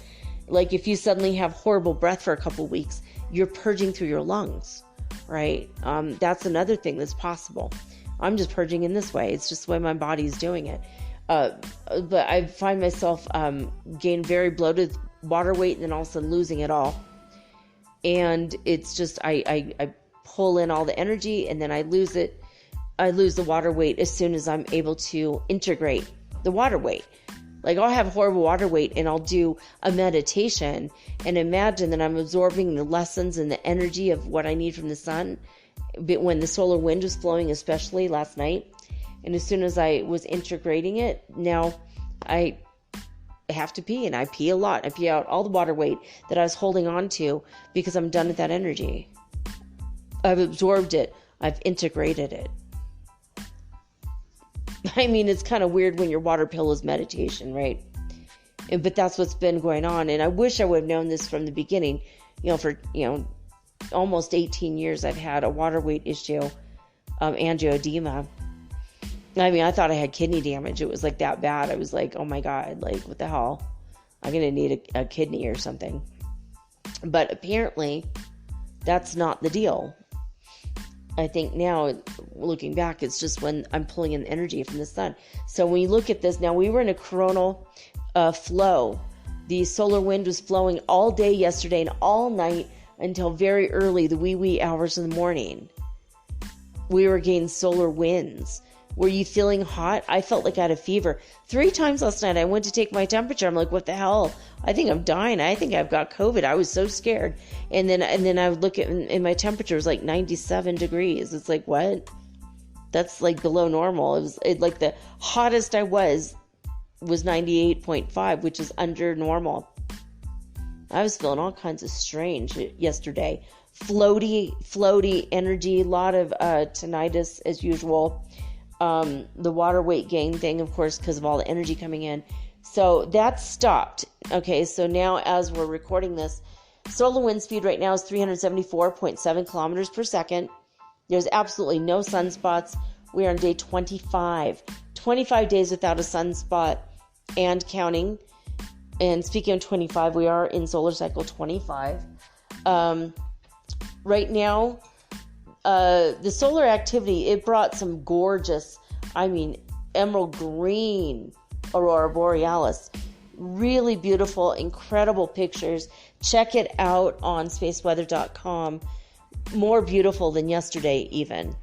Like if you suddenly have horrible breath for a couple of weeks, you're purging through your lungs, right? That's another thing that's possible. I'm just purging in this way. It's just the way my body's doing it. But I find myself gain very bloated water weight and then all of a sudden losing it all. And it's just, I pull in all the energy and then I lose it. I lose the water weight as soon as I'm able to integrate the water weight. Like I'll have horrible water weight and I'll do a meditation and imagine that I'm absorbing the lessons and the energy of what I need from the sun. But when the solar wind was flowing, especially last night, and as soon as I was integrating it, now I have to pee, and I pee a lot. I pee out all the water weight that I was holding on to because I'm done with that energy. I've absorbed it. I've integrated it. It's kind of weird when your water pill is meditation, right? But that's what's been going on. And I wish I would have known this from the beginning. For almost 18 years, I've had a water weight issue, angioedema. I thought I had kidney damage. It was like that bad. I was like, oh my God, like what the hell? I'm going to need a kidney or something. But apparently that's not the deal. I think now, looking back, it's just when I'm pulling in energy from the sun. So when you look at this, now we were in a coronal flow. The solar wind was flowing all day yesterday and all night until very early, the wee hours in the morning. We were getting solar winds. Were you feeling hot? I felt like I had a fever. 3 times last night I went to take my temperature. I'm like, what the hell? I think I'm dying. I think I've got COVID. I was so scared. And then I would look at, and my temperature was like 97 degrees. It's like, what? That's like below normal. It was like the hottest I was 98.5, which is under normal. I was feeling all kinds of strange yesterday. Floaty energy, a lot of tinnitus as usual. The water weight gain thing, of course, because of all the energy coming in. So that stopped. Okay, so now as we're recording this, solar wind speed right now is 374.7 kilometers per second. There's absolutely no sunspots. We are on day 25. 25 days without a sunspot and counting. And speaking of 25, we are in solar cycle 25. Right now, the solar activity, it brought some gorgeous, emerald green aurora borealis. Really beautiful, incredible pictures. Check it out on spaceweather.com. More beautiful than yesterday even.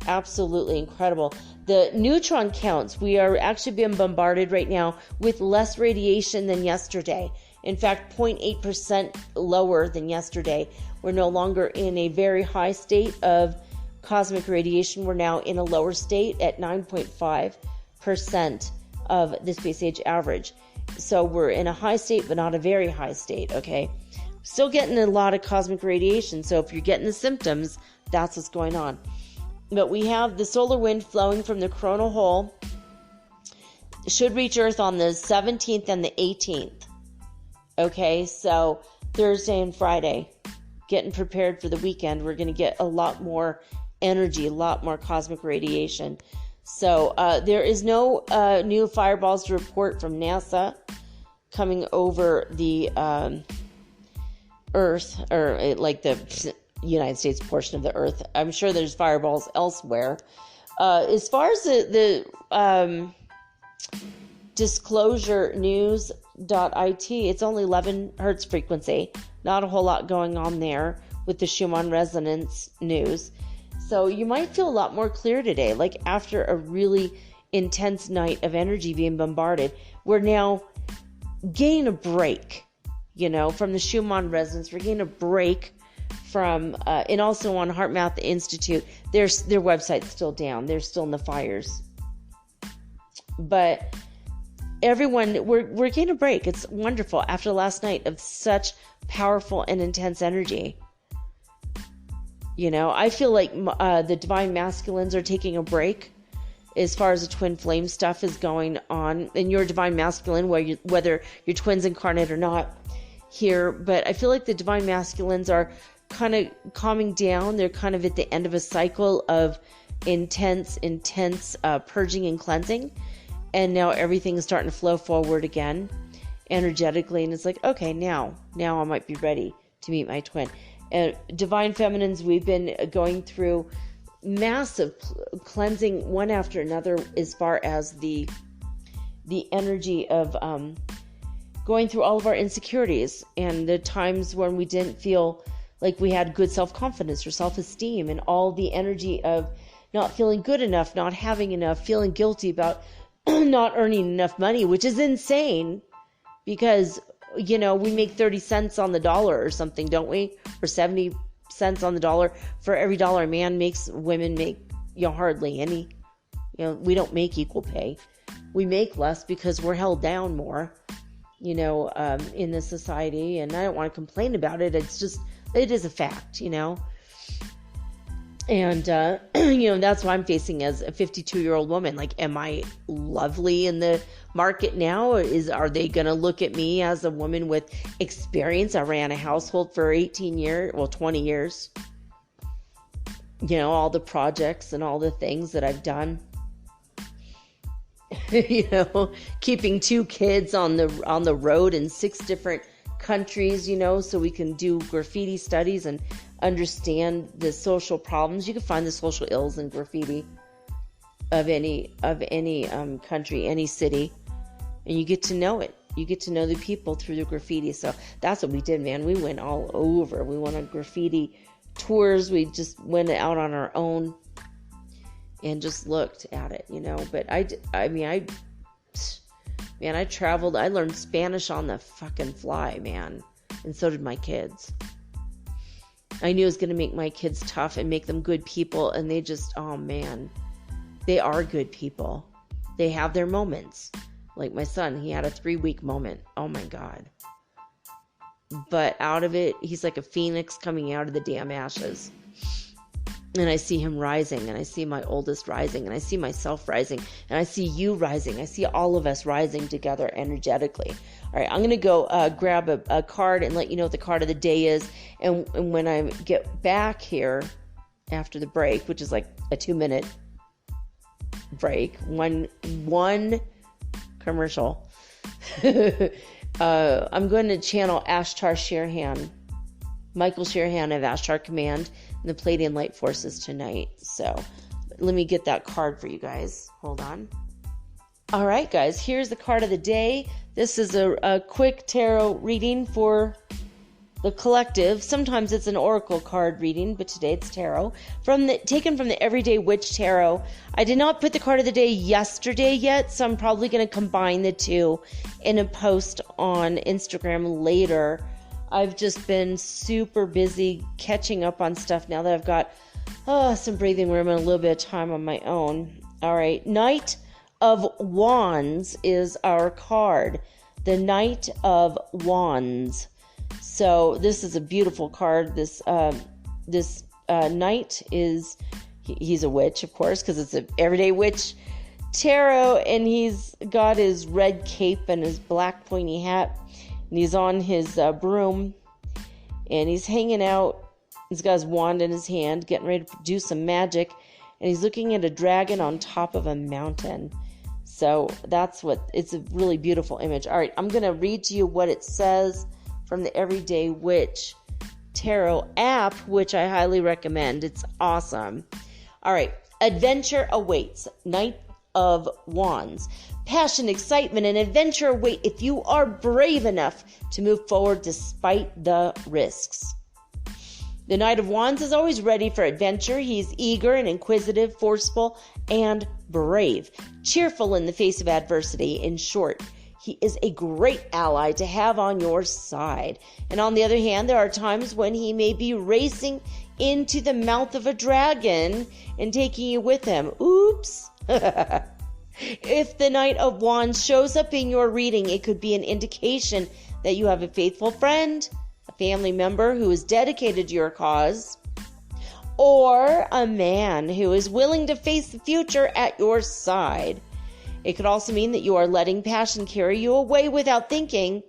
Absolutely incredible. The neutron counts, we are actually being bombarded right now with less radiation than yesterday. In fact, 0.8% lower than yesterday. We're no longer in a very high state of cosmic radiation. We're now in a lower state at 9.5% of the space age average. So we're in a high state, but not a very high state, okay? Still getting a lot of cosmic radiation. So if you're getting the symptoms, that's what's going on. But we have the solar wind flowing from the coronal hole. It should reach Earth on the 17th and the 18th. Okay, so Thursday and Friday, getting prepared for the weekend. We're going to get a lot more energy, a lot more cosmic radiation. So there is no new fireballs to report from NASA coming over the Earth, or like the United States portion of the Earth. I'm sure there's fireballs elsewhere. As far as the disclosure news.it, it's only 11 hertz frequency. Not a whole lot going on there with the Schumann resonance news. So you might feel a lot more clear today, like after a really intense night of energy being bombarded. We're now getting a break, from the Schumann resonance. We're getting a break from, and also on HeartMath Institute, their website's still down. They're still in the fires. But everyone, we're getting a break. It's wonderful after last night of such powerful and intense energy. I feel like the divine masculines are taking a break as far as the twin flame stuff is going on. And you're a divine masculine, whether you're twins incarnate or not here. But I feel like the divine masculines are kind of calming down. They're kind of at the end of a cycle of intense purging and cleansing. And now everything is starting to flow forward again energetically. And it's like, okay, now I might be ready to meet my twin. Divine feminines, we've been going through massive cleansing one after another as far as the energy of going through all of our insecurities and the times when we didn't feel like we had good self-confidence or self-esteem, and all the energy of not feeling good enough, not having enough, feeling guilty about not earning enough money, which is insane because we make 30 cents on the dollar or something, don't we? Or 70 cents on the dollar for every dollar a man makes. Women make, hardly any. We don't make equal pay. We make less because we're held down more, in this society. And I don't want to complain about it. It's just, it is a fact, And, that's what I'm facing as a 52-year-old woman. Like, am I lovely in the market now? Are they going to look at me as a woman with experience? I ran a household for 20 years. All the projects and all the things that I've done. Keeping 2 kids on the road in 6 different countries, so we can do graffiti studies and understand the social problems. You can find the social ills in graffiti of any country, any city, and you get to know it. You get to know the people through the graffiti. So that's what we did, man. We went all over. We went on graffiti tours. We just went out on our own and just looked at it, But I traveled. I learned Spanish on the fucking fly, man. And so did my kids. I knew it was going to make my kids tough and make them good people. And they just, oh man, they are good people. They have their moments. Like my son, he had a 3-week moment. Oh my God. But out of it, he's like a phoenix coming out of the damn ashes. And I see him rising, and I see my oldest rising, and I see myself rising, and I see you rising. I see all of us rising together energetically. All right, I'm going to go grab a card and let you know what the card of the day is. And when I get back here after the break, which is like a 2-minute break, one commercial, I'm going to channel Ashtar Sherhan, Michael Sherhan of Ashtar Command, and the Pleiadian Light Forces tonight. So let me get that card for you guys. Hold on. All right, guys, here's the card of the day. This is a quick tarot reading for the collective. Sometimes it's an oracle card reading, but today it's tarot. Taken from the Everyday Witch Tarot. I did not put the card of the day yesterday yet, so I'm probably going to combine the two in a post on Instagram later. I've just been super busy catching up on stuff now that I've got some breathing room and a little bit of time on my own. All right, Knight of Wands is our card. The Knight of Wands. So this is a beautiful card. This knight is, he's a witch, of course, because it's an Everyday Witch Tarot, and he's got his red cape and his black pointy hat, and he's on his broom, and he's hanging out. He's got his wand in his hand, getting ready to do some magic, and he's looking at a dragon on top of a mountain. So it's a really beautiful image. All right, I'm going to read to you what it says from the Everyday Witch Tarot app, which I highly recommend. It's awesome. All right. Adventure awaits. Knight of Wands. Passion, excitement, and adventure await if you are brave enough to move forward despite the risks. The Knight of Wands is always ready for adventure. He's eager and inquisitive, forceful, and brave. Cheerful in the face of adversity. In short, he is a great ally to have on your side. And on the other hand, there are times when he may be racing into the mouth of a dragon and taking you with him. Oops. If the Knight of Wands shows up in your reading, it could be an indication that you have a faithful friend, a family member who is dedicated to your cause, or a man who is willing to face the future at your side. It could also mean that you are letting passion carry you away without thinking,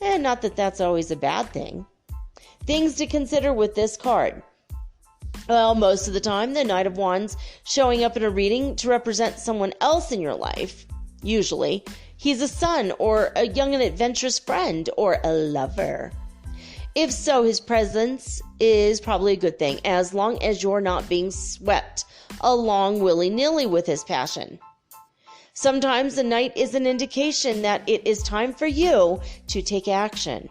and not that that's always a bad thing. Things to consider with this card. Well, most of the time, the Knight of Wands showing up in a reading to represent someone else in your life. Usually, he's a son or a young and adventurous friend or a lover. If so, his presence is probably a good thing, as long as you're not being swept along willy-nilly with his passion. Sometimes the Knight is an indication that it is time for you to take action.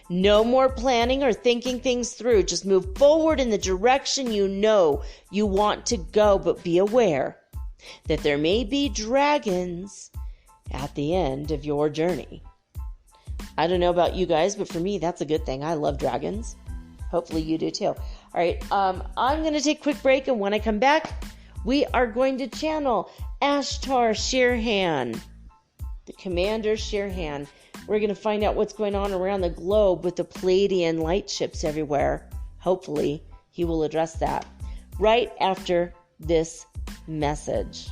No more planning or thinking things through. Just move forward in the direction you know you want to go, but be aware that there may be dragons at the end of your journey. I don't know about you guys, but for me, that's a good thing. I love dragons. Hopefully you do too. All right, I'm going to take a quick break, and when I come back, we are going to channel Ashtar Sherhan, the Commander Sherhan. We're going to find out what's going on around the globe with the Pleiadian light ships everywhere. Hopefully, he will address that right after this message.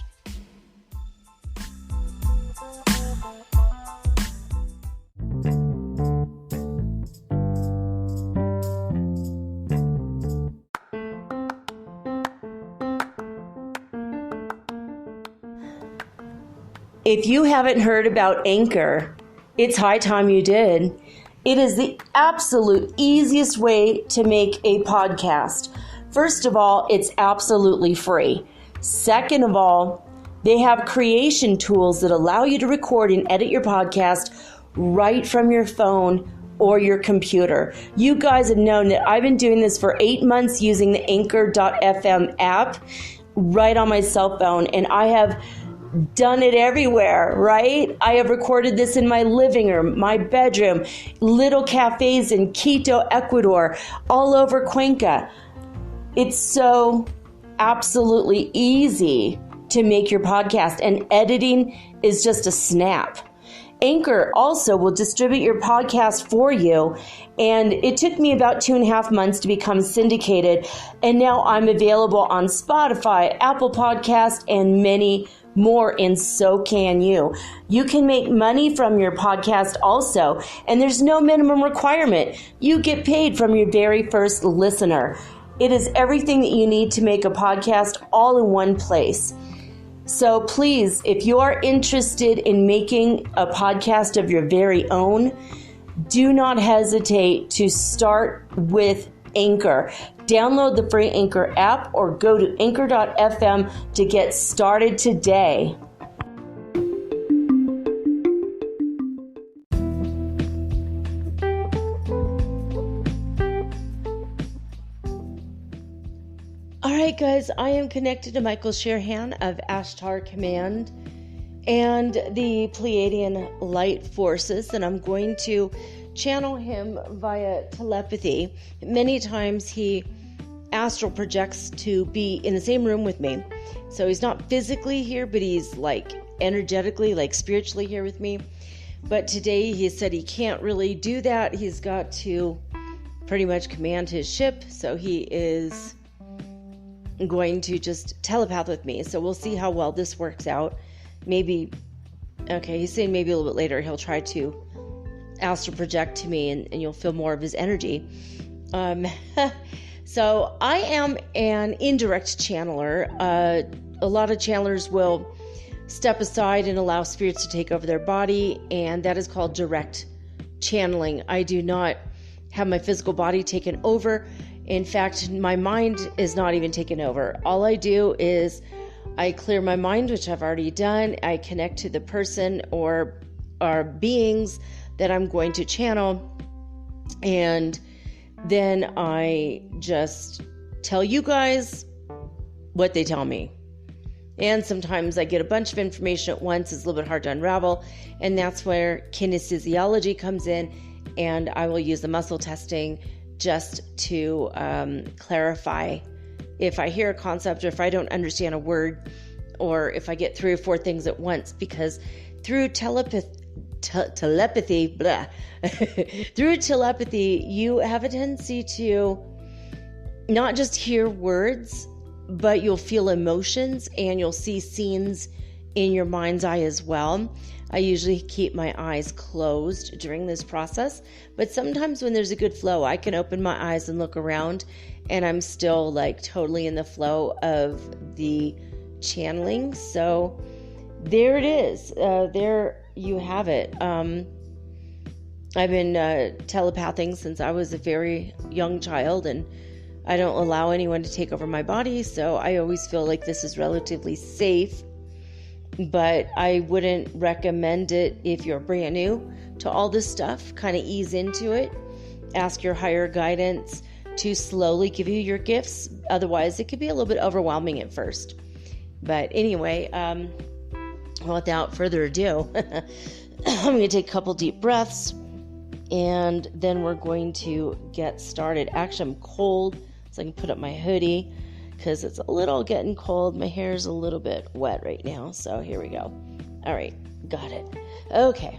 If you haven't heard about Anchor, it's high time you did. It is the absolute easiest way to make a podcast. First of all, it's absolutely free. Second of all, they have creation tools that allow you to record and edit your podcast right from your phone or your computer. You guys have known that I've been doing this for 8 months using the Anchor.fm app right on my cell phone, and I have done it everywhere, right? I have recorded this in my living room, my bedroom, little cafes in Quito, Ecuador, all over Cuenca. It's so absolutely easy to make your podcast, and editing is just a snap. Anchor also will distribute your podcast for you, and it took me about 2.5 months to become syndicated, and now I'm available on Spotify, Apple Podcast, and many more, and so can you. You can make money from your podcast also, and there's no minimum requirement. You get paid from your very first listener. It is everything that you need to make a podcast all in one place. So please, if you are interested in making a podcast of your very own, do not hesitate to start with Anchor. Download the free Anchor app or go to anchor.fm to get started today. right, guys, I am connected to Michael Sherhan of Ashtar Command and the Pleiadian Light Forces, and I'm going to channel him via telepathy. Many times he astral projects to be in the same room with me. So he's not physically here, but he's like energetically, like spiritually here with me. But today he said he can't really do that. He's got to pretty much command his ship. So he is going to just telepath with me. So we'll see how well this works out. Maybe, okay, he's saying maybe a little bit later he'll try to astral project to me and you'll feel more of his energy. So I am an indirect channeler. A lot of channelers will step aside and allow spirits to take over their body, and that is called direct channeling. I do not have my physical body taken over. In fact, my mind is not even taken over. All I do is I clear my mind, which I've already done. I connect to the person or beings that I'm going to channel, and then I just tell you guys what they tell me. And sometimes I get a bunch of information at once. It's a little bit hard to unravel, and that's where kinesiology comes in, and I will use the muscle testing just to clarify if I hear a concept or if I don't understand a word, or if I get 3 or 4 things at once, because through telepathy, through telepathy, you have a tendency to not just hear words, but you'll feel emotions and you'll see scenes in your mind's eye as well. I usually keep my eyes closed during this process, but sometimes when there's a good flow, I can open my eyes and look around, and I'm still like totally in the flow of the channeling. So there it is. There you have it. I've been telepathing since I was a very young child, and I don't allow anyone to take over my body, so I always feel like this is relatively safe. But I wouldn't recommend it if you're brand new to all this stuff. Kind of ease into it. Ask your higher guidance to slowly give you your gifts. Otherwise, it could be a little bit overwhelming at first. But anyway, without further ado, I'm going to take a couple deep breaths, and then we're going to get started. Actually, I'm cold, so I can put up my hoodie because it's a little getting cold. My hair is a little bit wet right now, so here we go. All right, got it. Okay.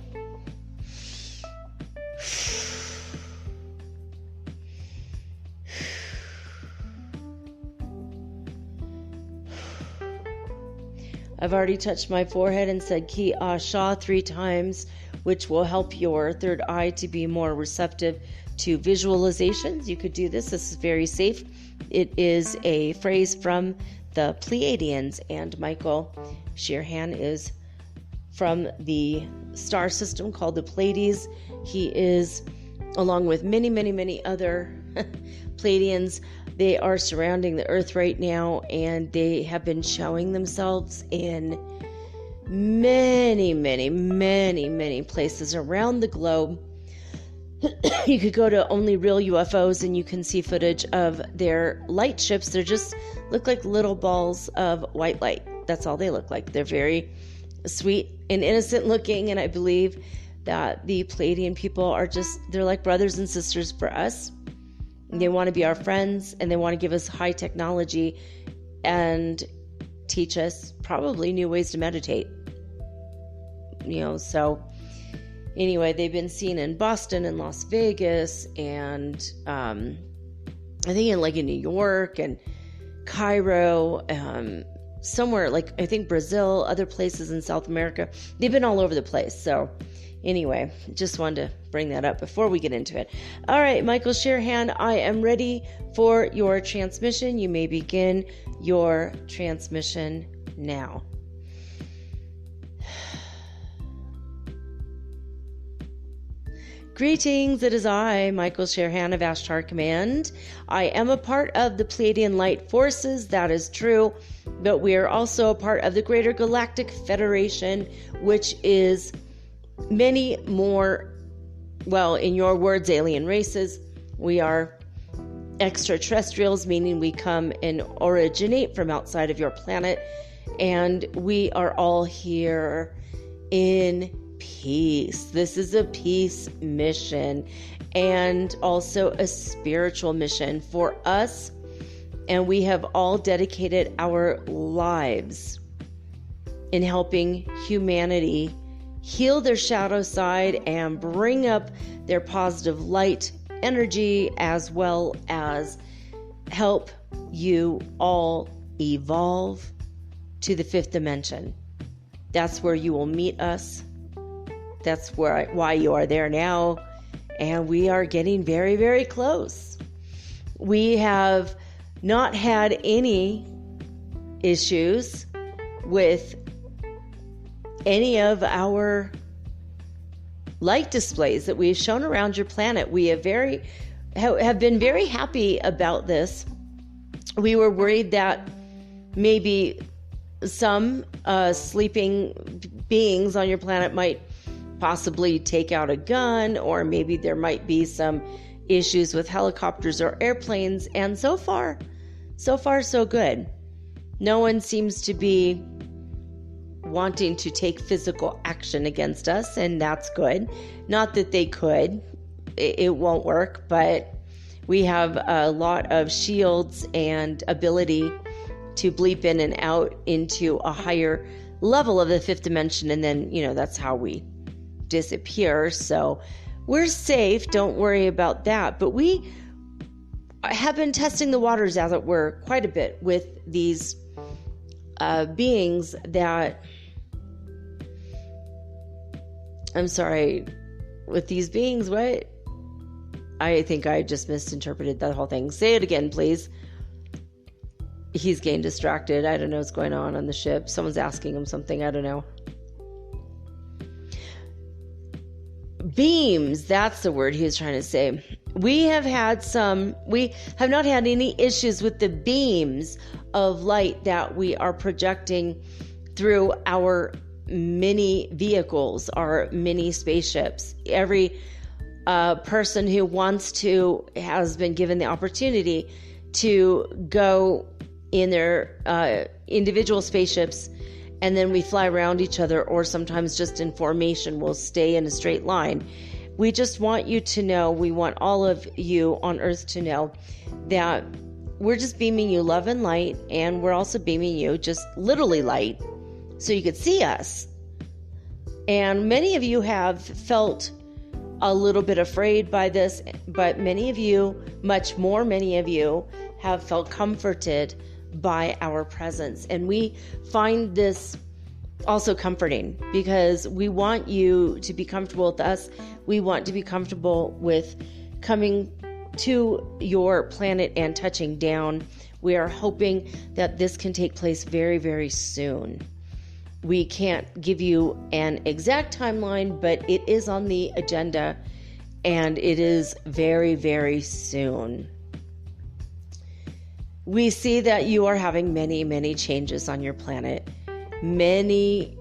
I've already touched my forehead and said Ki Asha 3 times, which will help your third eye to be more receptive to visualizations. You could do this. This is very safe. It is a phrase from the Pleiadians, and Michael Sherhan is from the star system called the Pleiades. He is, along with many, many, many other Pleiadians, they are surrounding the Earth right now, and they have been showing themselves in many, many, many, many places around the globe. You could go to Only Real UFOs and you can see footage of their light ships. They just look like little balls of white light. That's all they look like. They're very sweet and innocent looking, and I believe that the Pleiadian people are they're like brothers and sisters for us. They want to be our friends, and they want to give us high technology and teach us probably new ways to meditate. So anyway, they've been seen in Boston and Las Vegas, and I think in New York and Cairo, somewhere I think Brazil, other places in South America. They've been all over the place. So anyway, just wanted to bring that up before we get into it. All right, Michael Sherhan, I am ready for your transmission. You may begin your transmission now. Greetings, it is I, Michael Sherhan of Ashtar Command. I am a part of the Pleiadian Light Forces, that is true, but we are also a part of the greater Galactic Federation, which is many more, well, in your words, alien races. We are extraterrestrials, meaning we come and originate from outside of your planet, and we are all here in peace. This is a peace mission and also a spiritual mission for us, and we have all dedicated our lives in helping humanity heal their shadow side and bring up their positive light energy, as well as help you all evolve to the fifth dimension. That's where you will meet us. That's why you are there now. And we are getting very, very close. We have not had any issues with any of our light displays that we've shown around your planet. We have been very happy about this. We were worried that maybe some sleeping beings on your planet might possibly take out a gun, or maybe there might be some issues with helicopters or airplanes. And so far, so good. No one seems to be wanting to take physical action against us, and that's good. Not that they could. It won't work, but we have a lot of shields and ability to bleep in and out into a higher level of the fifth dimension, and then, that's how we disappear. So we're safe. Don't worry about that. But we have been testing the waters, as it were, quite a bit with these beings that... I'm sorry, with these beings, what? I think I just misinterpreted that whole thing. Say it again, please. He's getting distracted. I don't know what's going on the ship. Someone's asking him something. I don't know. Beams, that's the word he was trying to say. We have not had any issues with the beams of light that we are projecting through our mini vehicles, our mini spaceships. Every person who wants to has been given the opportunity to go in their individual spaceships, and then we fly around each other, or sometimes just in formation, we'll stay in a straight line. We just want you to know, we want all of you on Earth to know that we're just beaming you love and light, and we're also beaming you just literally light, so you could see us. And many of you have felt a little bit afraid by this, but many of you have felt comforted by our presence. And we find this also comforting, because we want you to be comfortable with us. We want to be comfortable with coming to your planet and touching down. We are hoping that this can take place very, very soon. We can't give you an exact timeline, but it is on the agenda, and it is very, very soon. We see that you are having many, many changes on your planet. Many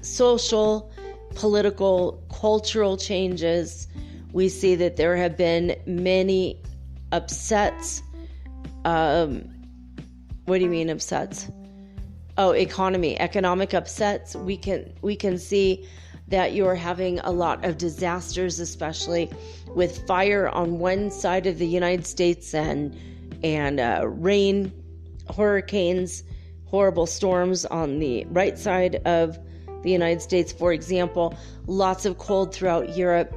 social, political, cultural changes. We see that there have been many upsets. What do you mean upsets? Oh, economic upsets. We can see that you're having a lot of disasters, especially with fire on one side of the United States and rain, hurricanes, horrible storms on the right side of the United States, for example. Lots of cold throughout Europe,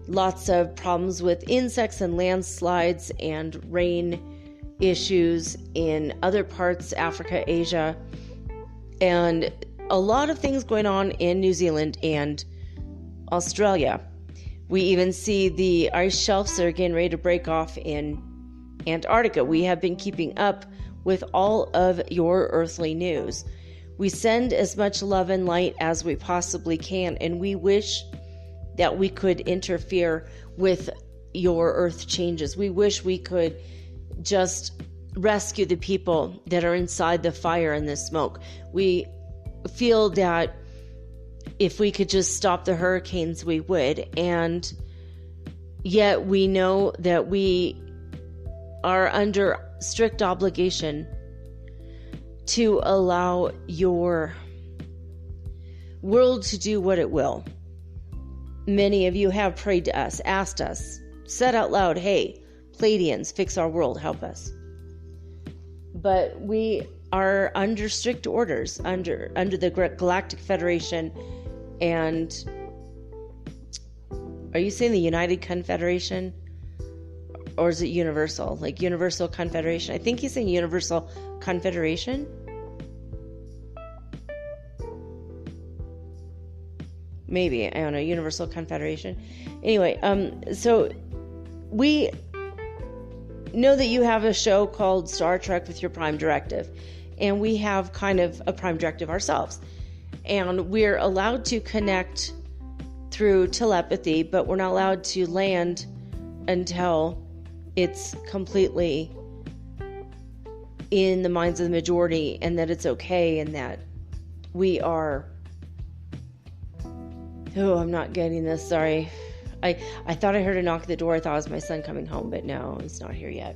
lots of problems with insects and landslides and rain issues in other parts, Africa, Asia, and a lot of things going on in New Zealand and Australia. We even see the ice shelves that are getting ready to break off in Antarctica. We have been keeping up with all of your earthly news. We send as much love and light as we possibly can, and we wish that we could interfere with your earth changes. We wish we could just rescue the people that are inside the fire and the smoke. We feel that if we could just stop the hurricanes, we would. And yet we know that we are under strict obligation to allow your world to do what it will. Many of you have prayed to us, asked us, said out loud, hey, Pleiadians, fix our world, help us. But we are under strict orders, under the Galactic Federation, and are you saying the United Confederation? Or is it Universal? Like Universal Confederation? I think he's saying Universal Confederation. Maybe, I don't know, Universal Confederation. Anyway, so we know that you have a show called Star Trek with your Prime Directive, and we have kind of a Prime Directive ourselves. And we're allowed to connect through telepathy, but we're not allowed to land until it's completely in the minds of the majority, and that it's okay, and that we are... Oh, I'm not getting this, sorry. I thought I heard a knock at the door. I thought it was my son coming home, but no, he's not here yet.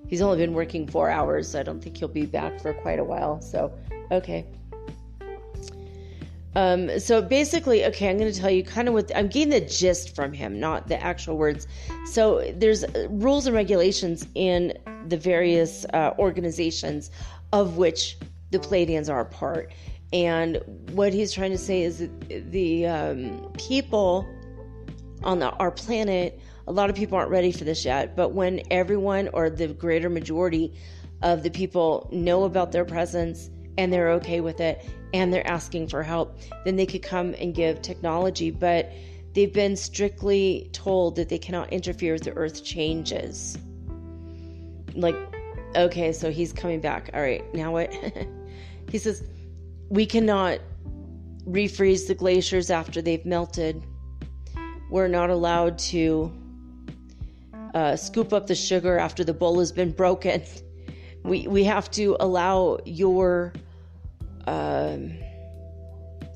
He's only been working 4 hours, so I don't think he'll be back for quite a while. So, okay. So basically, okay, I'm going to tell you kind of what, I'm getting the gist from him, not the actual words. So there's rules and regulations in the various organizations of which the Pleiadians are a part. And what he's trying to say is that the people on our planet, a lot of people aren't ready for this yet, but when everyone or the greater majority of the people know about their presence and they're okay with it and they're asking for help, then they could come and give technology. But they've been strictly told that they cannot interfere with the Earth changes. Like, okay, so he's coming back. All right, now what? He says, we cannot refreeze the glaciers after they've melted. We're not allowed to scoop up the sugar after the bowl has been broken. We have to allow your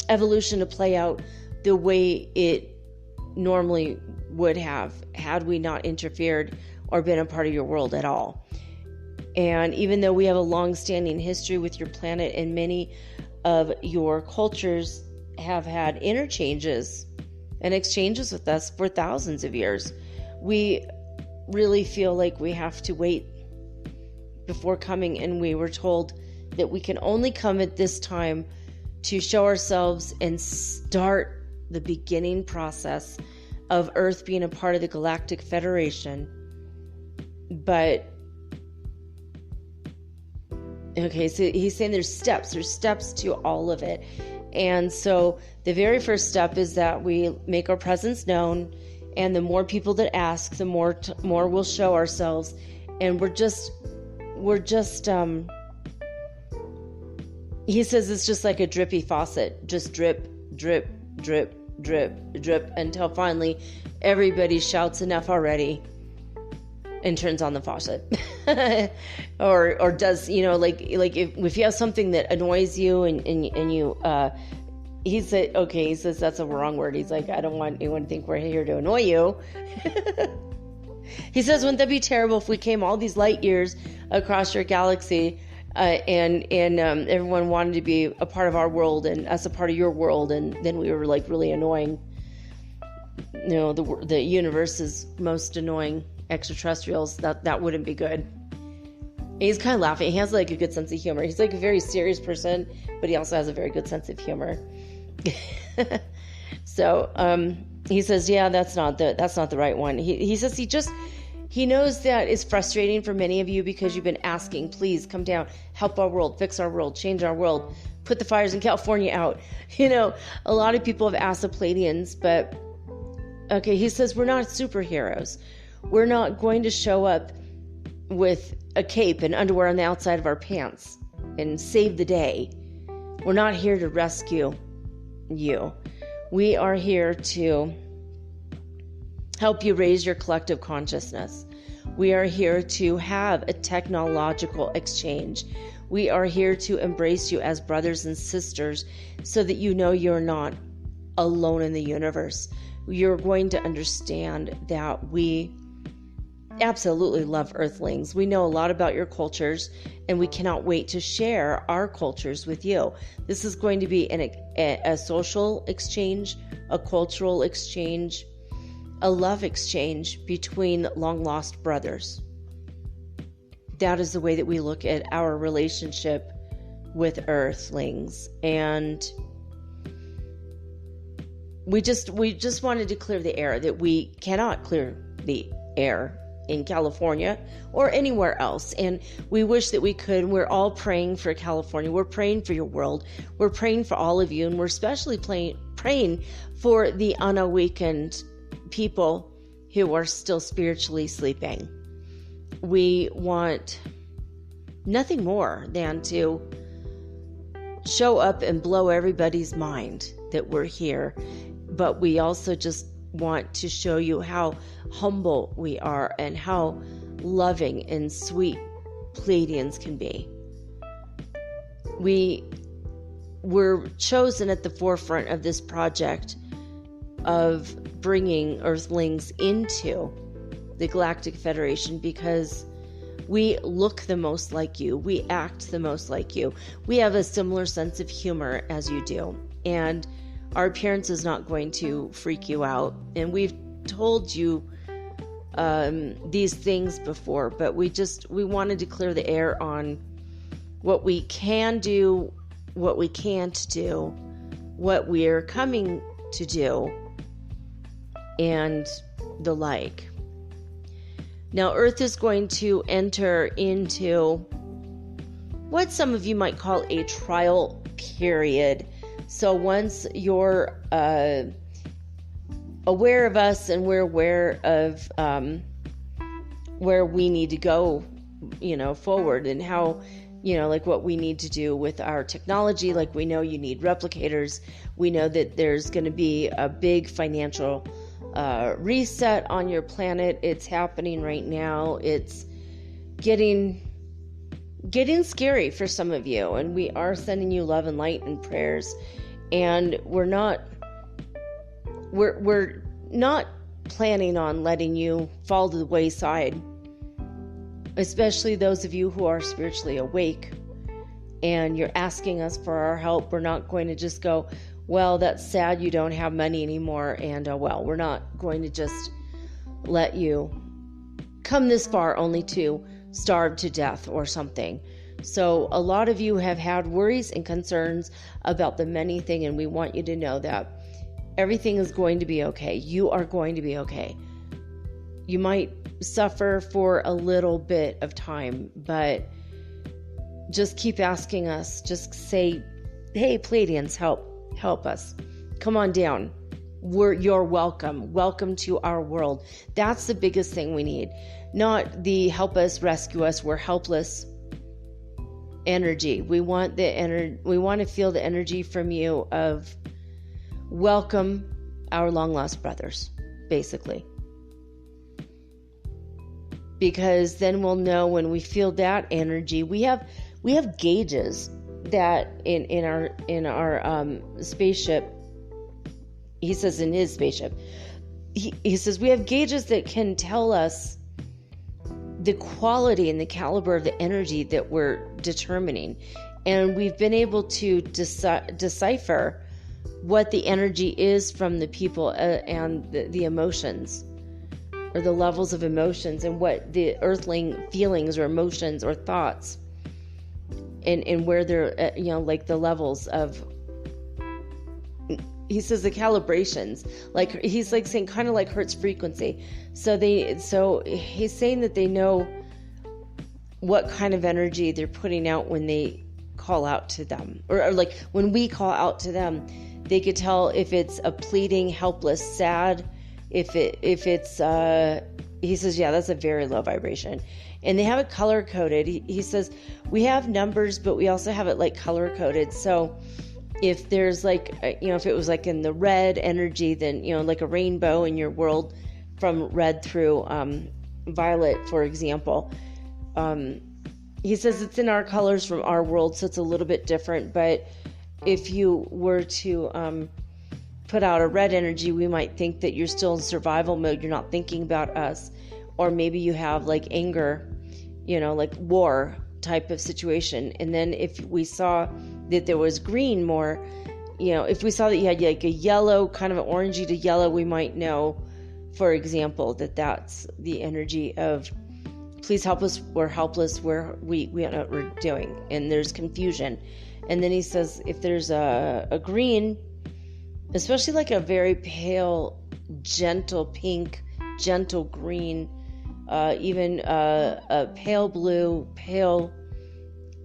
evolution to play out the way it normally would have had we not interfered or been a part of your world at all. And even though we have a long-standing history with your planet, and many of your cultures have had interchanges and exchanges with us for thousands of years, we really feel like we have to wait before coming. And we were told that we can only come at this time to show ourselves and start the beginning process of Earth being a part of the Galactic Federation. But okay, so he's saying there's steps to all of it. And so the very first step is that we make our presence known, and the more people that ask, the more we'll show ourselves. And we're just he says it's just like a drippy faucet, just drip, drip, drip, drip, drip, until finally everybody shouts enough already and turns on the faucet. or does, like if you have something that annoys you and you he says that's a wrong word. He's like, I don't want anyone to think we're here to annoy you. He says, wouldn't that be terrible if we came all these light years across your galaxy and everyone wanted to be a part of our world and us a part of your world, and then we were like really annoying, the universe's most annoying extraterrestrials. That wouldn't be good. And he's kind of laughing. He has like a good sense of humor. He's like a very serious person, but he also has a very good sense of humor. So he says, yeah, that's not the right one. He says he knows that it's frustrating for many of you because you've been asking, please come down, help our world, fix our world, change our world, put the fires in California out. A lot of people have asked the Pleiadians, but okay, he says we're not superheroes. We're not going to show up with a cape and underwear on the outside of our pants and save the day. We're not here to rescue you. We are here to help you raise your collective consciousness. We are here to have a technological exchange. We are here to embrace you as brothers and sisters so that you know you're not alone in the universe. you're going to understand that we absolutely love Earthlings. We know a lot about your cultures, and we cannot wait to share our cultures with you. This is going to be a social exchange, a cultural exchange, a love exchange between long-lost brothers. That is the way that we look at our relationship with Earthlings. And we just wanted to clear the air, that we cannot clear the air in California or anywhere else. And we wish that we could. We're all praying for California. We're praying for your world. We're praying for all of you. And we're especially praying for the unawakened people who are still spiritually sleeping. We want nothing more than to show up and blow everybody's mind that we're here. But we also just want to show you how humble we are and how loving and sweet Pleiadians can be. We were chosen at the forefront of this project of bringing Earthlings into the Galactic Federation because we look the most like you. We act the most like you. We have a similar sense of humor as you do. And our appearance is not going to freak you out. And we've told you these things before, but we wanted to clear the air on what we can do, what we can't do, what we're coming to do, and the like. Now, Earth is going to enter into what some of you might call a trial period. So once you're aware of us and we're aware of where we need to go, forward, and how, like what we need to do with our technology, like we know you need replicators. We know that there's going to be a big financial reset on your planet. It's happening right now. It's getting scary for some of you, and we are sending you love and light and prayers. And we're not planning on letting you fall to the wayside, especially those of you who are spiritually awake and you're asking us for our help. We're not going to just go, well, that's sad you don't have money anymore, and we're not going to just let you come this far only to starve to death or something. So a lot of you have had worries and concerns about the many things, and we want you to know that everything is going to be okay. You are going to be okay. You might suffer for a little bit of time, but just keep asking us. Just say, hey, Pleiadians, help us. Come on down. You're welcome. Welcome to our world. That's the biggest thing we need. Not the help us, rescue us, we're helpless energy. We want to feel the energy from you of welcome our long lost brothers, basically. Because then we'll know when we feel that energy. We have gauges that in our spaceship. He says in his spaceship, he says we have gauges that can tell us the quality and the caliber of the energy that we're determining. And we've been able to decipher what the energy is from the people and the emotions, or the levels of emotions, and what the Earthling feelings or emotions or thoughts, and where they're, like the levels of, he says the calibrations, like he's like saying kind of like Hertz frequency. So he's saying that they know what kind of energy they're putting out when they call out to them, or like when we call out to them, they could tell if it's a pleading, helpless, sad. If it's he says, yeah, that's a very low vibration. And they have it color coded. He says we have numbers, but we also have it like color coded. So if there's like, if it was like in the red energy, then, like a rainbow in your world from red through violet, for example. He says it's in our colors from our world, so it's a little bit different. But if you were to put out a red energy, we might think that you're still in survival mode. You're not thinking about us. Or maybe you have like anger, like war type of situation. And then if we saw that there was green more, if we saw that you had like a yellow, kind of an orangey to yellow, we might know, for example, that that's the energy of please help us, we're helpless, we don't know what we're doing, and there's confusion. And then he says if there's a green, especially like a very pale, gentle pink, gentle green, even a pale blue, pale,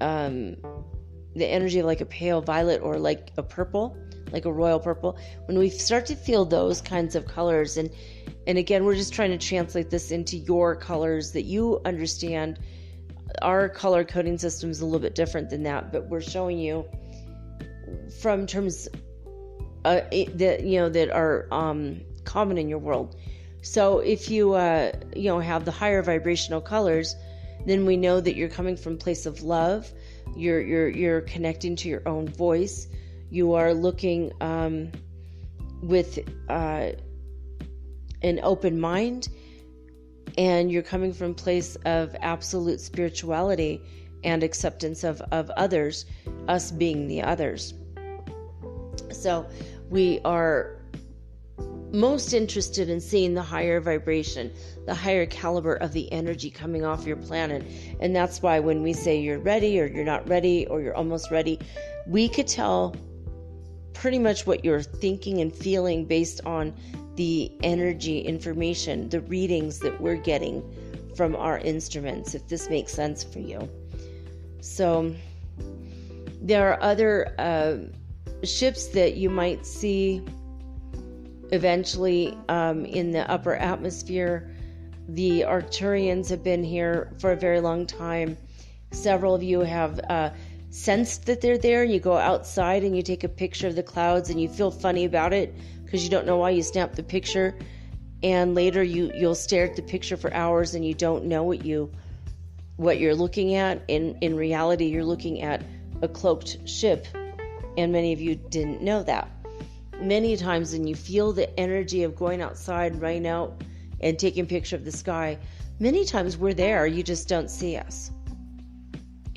the energy of like a pale violet or like a purple, like a royal purple. When we start to feel those kinds of colors, and again, we're just trying to translate this into your colors that you understand. Our color coding system is a little bit different than that, but we're showing you from terms that are common in your world. So if you have the higher vibrational colors, then we know that you're coming from a place of love. You're connecting to your own voice. You are looking with an open mind, and you're coming from a place of absolute spirituality and acceptance of others, us being the others. So we are most interested in seeing the higher vibration, the higher caliber of the energy coming off your planet. And that's why when we say you're ready, or you're not ready, or you're almost ready, we could tell pretty much what you're thinking and feeling based on the energy information, the readings that we're getting from our instruments, if this makes sense for you. So there are other ships that you might see eventually in the upper atmosphere. The Arcturians have been here for a very long time. Several of you have sensed that they're there. You go outside and you take a picture of the clouds and you feel funny about it because you don't know why you snapped the picture, and later you'll stare at the picture for hours and you don't know what you're looking at. In reality, you're looking at a cloaked ship, and many of you didn't know that. Many times when you feel the energy of going outside, running out and taking a picture of the sky, many times we're there, you just don't see us.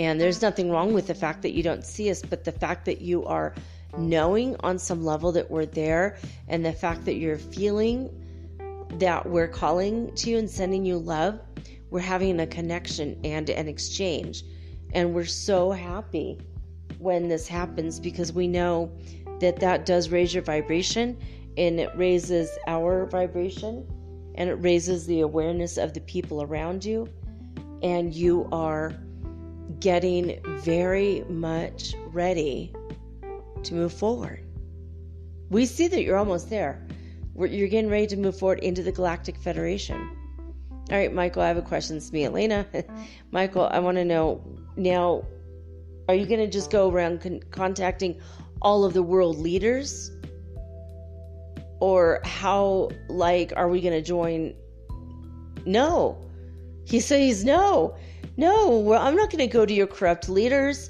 And there's nothing wrong with the fact that you don't see us, but the fact that you are knowing on some level that we're there, and the fact that you're feeling that we're calling to you and sending you love, we're having a connection and an exchange. And we're so happy when this happens, because we know that does raise your vibration, and it raises our vibration, and it raises the awareness of the people around you, and you are getting very much ready to move forward. We see that you're almost there. You're getting ready to move forward into the Galactic Federation. All right, Michael, I have a question. It's me, Elena. Michael, I want to know now, are you going to just go around contacting all of the world leaders? Or how, are we going to join? No. He says, no, I'm not going to go to your corrupt leaders.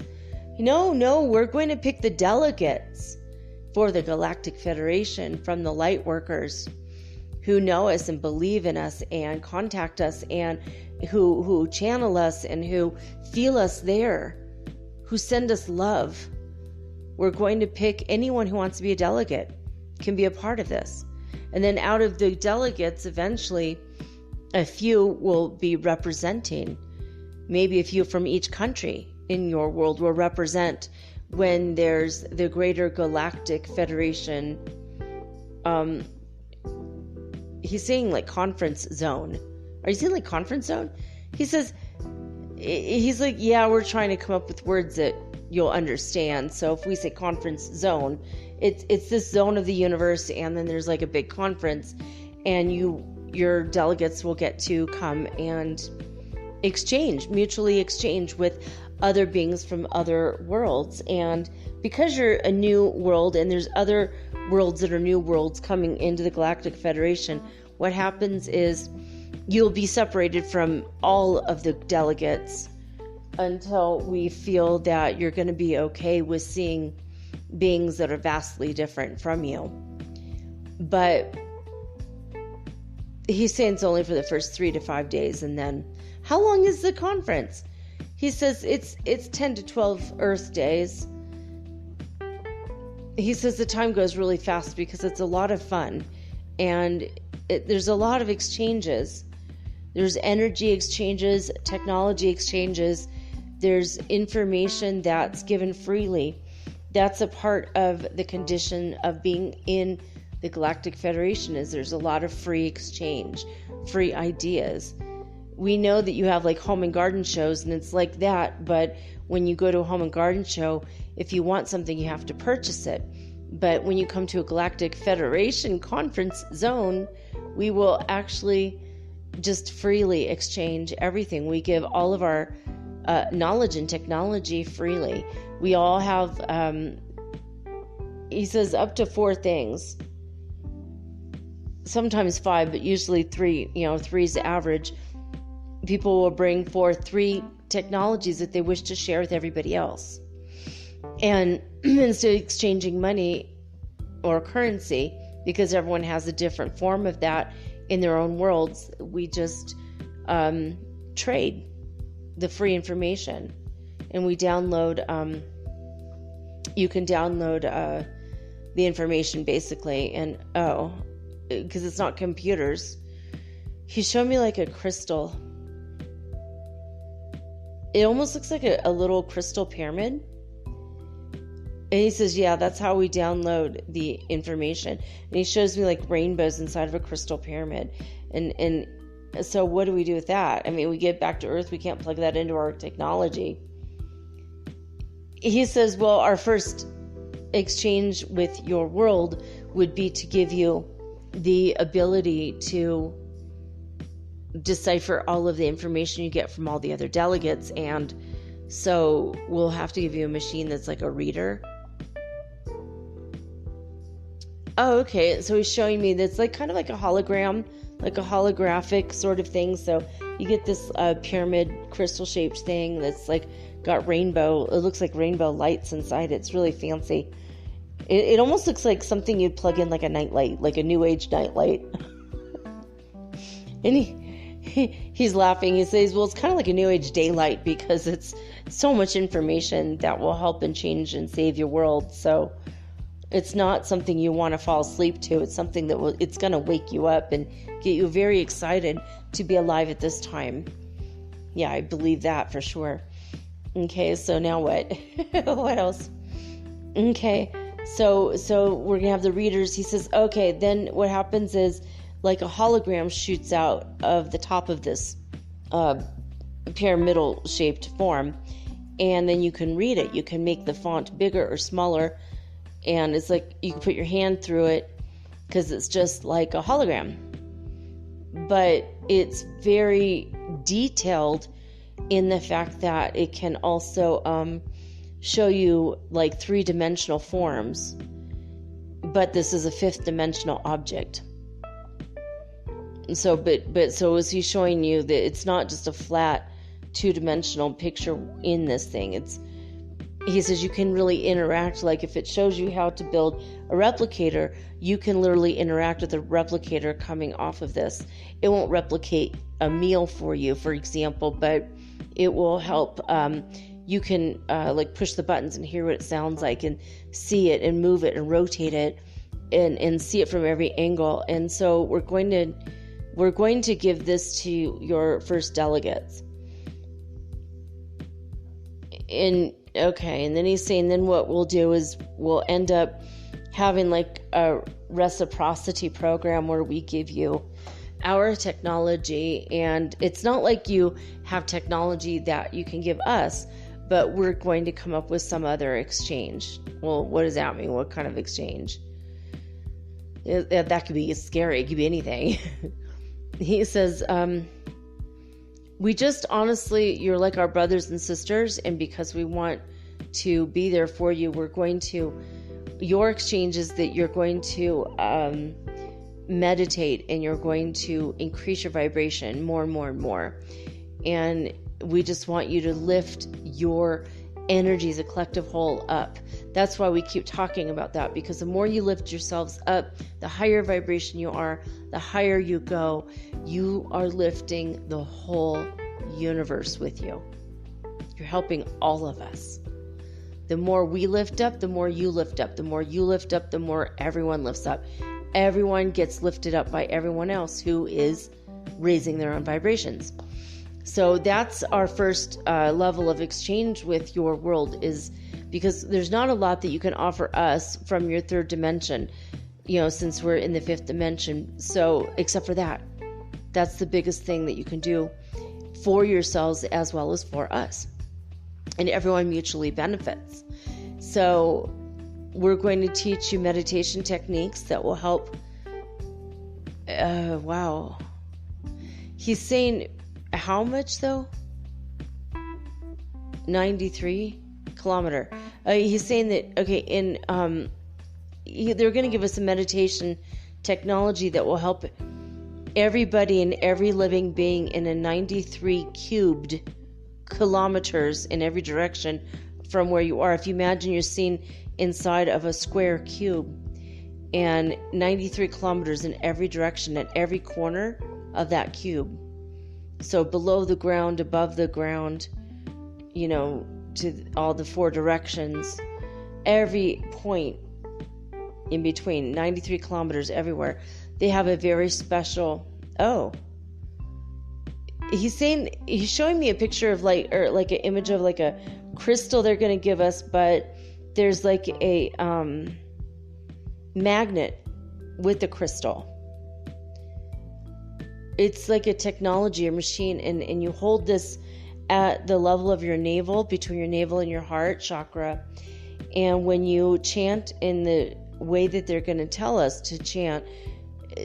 No, we're going to pick the delegates for the Galactic Federation from the light workers who know us and believe in us and contact us, and who channel us and who feel us there, who send us love. We're going to pick anyone who wants to be a delegate, can be a part of this. And then out of the delegates, eventually, a few will be representing. Maybe a few from each country in your world will represent when there's the greater Galactic Federation. He's saying conference zone. Are you saying conference zone? He says, he's like, yeah, we're trying to come up with words that you'll understand. So if we say conference zone, it's this zone of the universe, and then there's a big conference, and your delegates will get to come and mutually exchange with other beings from other worlds. And because you're a new world and there's other worlds that are new worlds coming into the Galactic Federation, what happens is you'll be separated from all of the delegates until we feel that you're going to be okay with seeing beings that are vastly different from you. But he's saying it's only for the first 3 to 5 days. And then, how long is the conference? He says it's 10 to 12 Earth days. He says the time goes really fast because it's a lot of fun. And there's a lot of exchanges. There's energy exchanges, technology exchanges. There's information that's given freely. That's a part of the condition of being in the Galactic Federation, is there's a lot of free exchange, free ideas. We know that you have like home and garden shows, and it's like that, but when you go to a home and garden show, if you want something, you have to purchase it. But when you come to a Galactic Federation Conference Zone, we will actually just freely exchange everything. We give all of our knowledge and technology freely. We all have, he says, up to 4 things. Sometimes 5, but usually 3. 3 is the average. People will bring forth 3 technologies that they wish to share with everybody else. And instead of exchanging money or currency, because everyone has a different form of that in their own worlds, we just trade the free information. And we download, you can download the information basically. And because it's not computers. He showed me like a crystal. It almost looks like a little crystal pyramid. And he says, yeah, that's how we download the information. And he shows me like rainbows inside of a crystal pyramid. And so what do we do with that? I mean, we get back to Earth. We can't plug that into our technology. He says, well, our first exchange with your world would be to give you the ability to decipher all of the information you get from all the other delegates. And so we'll have to give you a machine that's like a reader. Oh, okay. So he's showing me that's like kind of like a hologram, like a holographic sort of thing. So you get this pyramid crystal shaped thing that's like got rainbow. It looks like rainbow lights inside it. It's really fancy. It almost looks like something you'd plug in like a nightlight, like a new age nightlight. And he's laughing. He says, well, it's kind of like a new age daylight because it's so much information that will help and change and save your world. So it's not something you want to fall asleep to. It's something that it's going to wake you up and get you very excited to be alive at this time. Yeah, I believe that for sure. Okay, so now what? What else? Okay, so we're going to have the readers. He says, okay, then what happens is like a hologram shoots out of the top of this pyramidal shaped form, and then you can read it. You can make the font bigger or smaller, and it's like you can put your hand through it because it's just like a hologram. But it's very detailed in the fact that it can also show you like 3-dimensional forms, but this is a 5th-dimensional object. So, so is he showing you that it's not just a flat 2-dimensional picture in this thing? He says you can really interact. Like if it shows you how to build a replicator, you can literally interact with a replicator coming off of this. It won't replicate a meal for you, for example, but it will help. You can like push the buttons and hear what it sounds like and see it and move it and rotate it and see it from every angle. And so we're going to give this to your first delegates. And then he's saying then what we'll do is we'll end up having like a reciprocity program where we give you our technology, and it's not like you have technology that you can give us, but we're going to come up with some other exchange. Well, what does that mean? What kind of exchange? That could be scary. It could be anything. He says, we just honestly, you're like our brothers and sisters, and because we want to be there for you, your exchange is that you're going to meditate and you're going to increase your vibration more and more and more. And we just want you to lift your energy as a collective whole up. That's why we keep talking about that, because the more you lift yourselves up, the higher vibration you are, the higher you go. You are lifting the whole universe with you. You're helping all of us. The more we lift up, the more you lift up. The more you lift up, the more everyone lifts up. Everyone gets lifted up by everyone else who is raising their own vibrations. So that's our first level of exchange with your world, is because there's not a lot that you can offer us from your third dimension, since we're in the fifth dimension. So except for that, that's the biggest thing that you can do for yourselves as well as for us. And everyone mutually benefits. So we're going to teach you meditation techniques that will help. Wow. He's saying how much though? 93 kilometer. He's saying that, okay, they're going to give us a meditation technology that will help everybody and every living being in a 93 cubed kilometers in every direction from where you are. If you imagine you're seen inside of a square cube, and 93 kilometers in every direction at every corner of that cube. So below the ground, above the ground, to all the four directions, every point in between, 93 kilometers everywhere. They have a very special, he's showing me a picture of like an image of like a crystal they're going to give us, but there's like a magnet with the crystal. It's like a technology or machine, and you hold this at the level of your navel, between your navel and your heart chakra. And when you chant in the way that they're going to tell us to chant,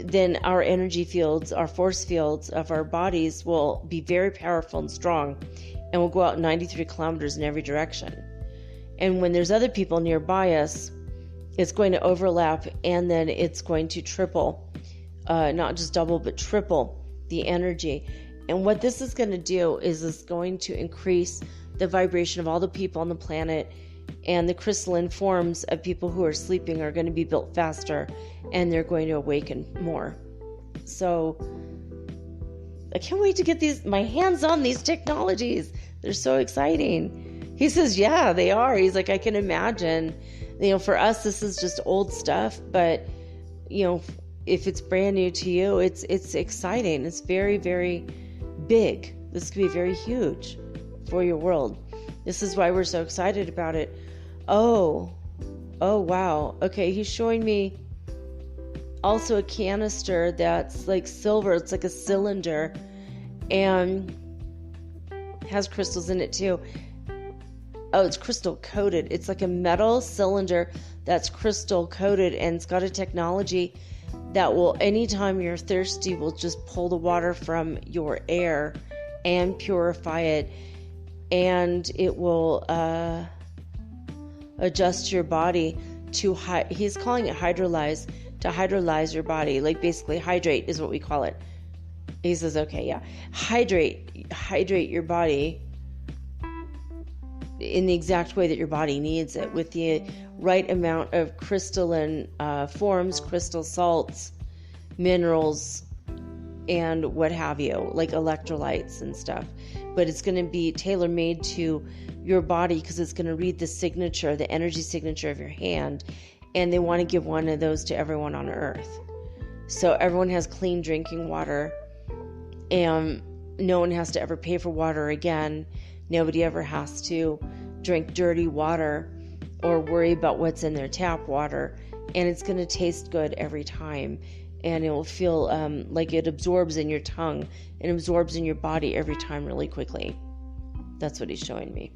then our energy fields, our force fields of our bodies will be very powerful and strong, and will go out 93 kilometers in every direction. And when there's other people nearby us, it's going to overlap, and then it's going to triple, not just double, but triple the energy. And what this is going to do is it's going to increase the vibration of all the people on the planet, and the crystalline forms of people who are sleeping are going to be built faster, and they're going to awaken more. So I can't wait to get my hands on these technologies. They're so exciting. He says, yeah, they are. He's like, I can imagine, for us, this is just old stuff, but if it's brand new to you, it's exciting. It's very, very big. This could be very huge for your world. This is why we're so excited about it. Oh, wow. Okay, he's showing me also a canister that's like silver. It's like a cylinder and has crystals in it too. Oh, it's crystal coated. It's like a metal cylinder that's crystal coated, and it's got a technology that will, anytime you're thirsty, will just pull the water from your air and purify it, and it will adjust your body to he's calling it hydrolyze, to hydrolyze your body, like basically hydrate is what we call it. He says, okay, yeah, hydrate your body in the exact way that your body needs it, with the right amount of crystalline forms, crystal salts, minerals, and what have you, like electrolytes and stuff. But it's going to be tailor-made to your body, because it's going to read the signature, the energy signature of your hand, and they want to give one of those to everyone on Earth. So everyone has clean drinking water, and no one has to ever pay for water again. Nobody ever has to drink dirty water or worry about what's in their tap water, and it's going to taste good every time, and it will feel like it absorbs in your tongue and absorbs in your body every time really quickly. That's what he's showing me.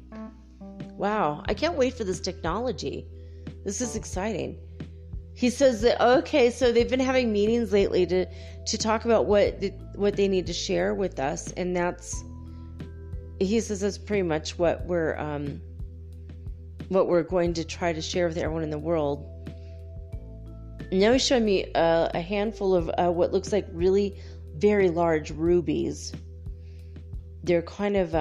Wow, I can't wait for this technology. This is exciting. He says that, okay, so they've been having meetings lately to talk about what they need to share with us, and he says that's pretty much what we're going to try to share with everyone in the world. Now he's showing me a handful of what looks like really very large rubies. They're kind of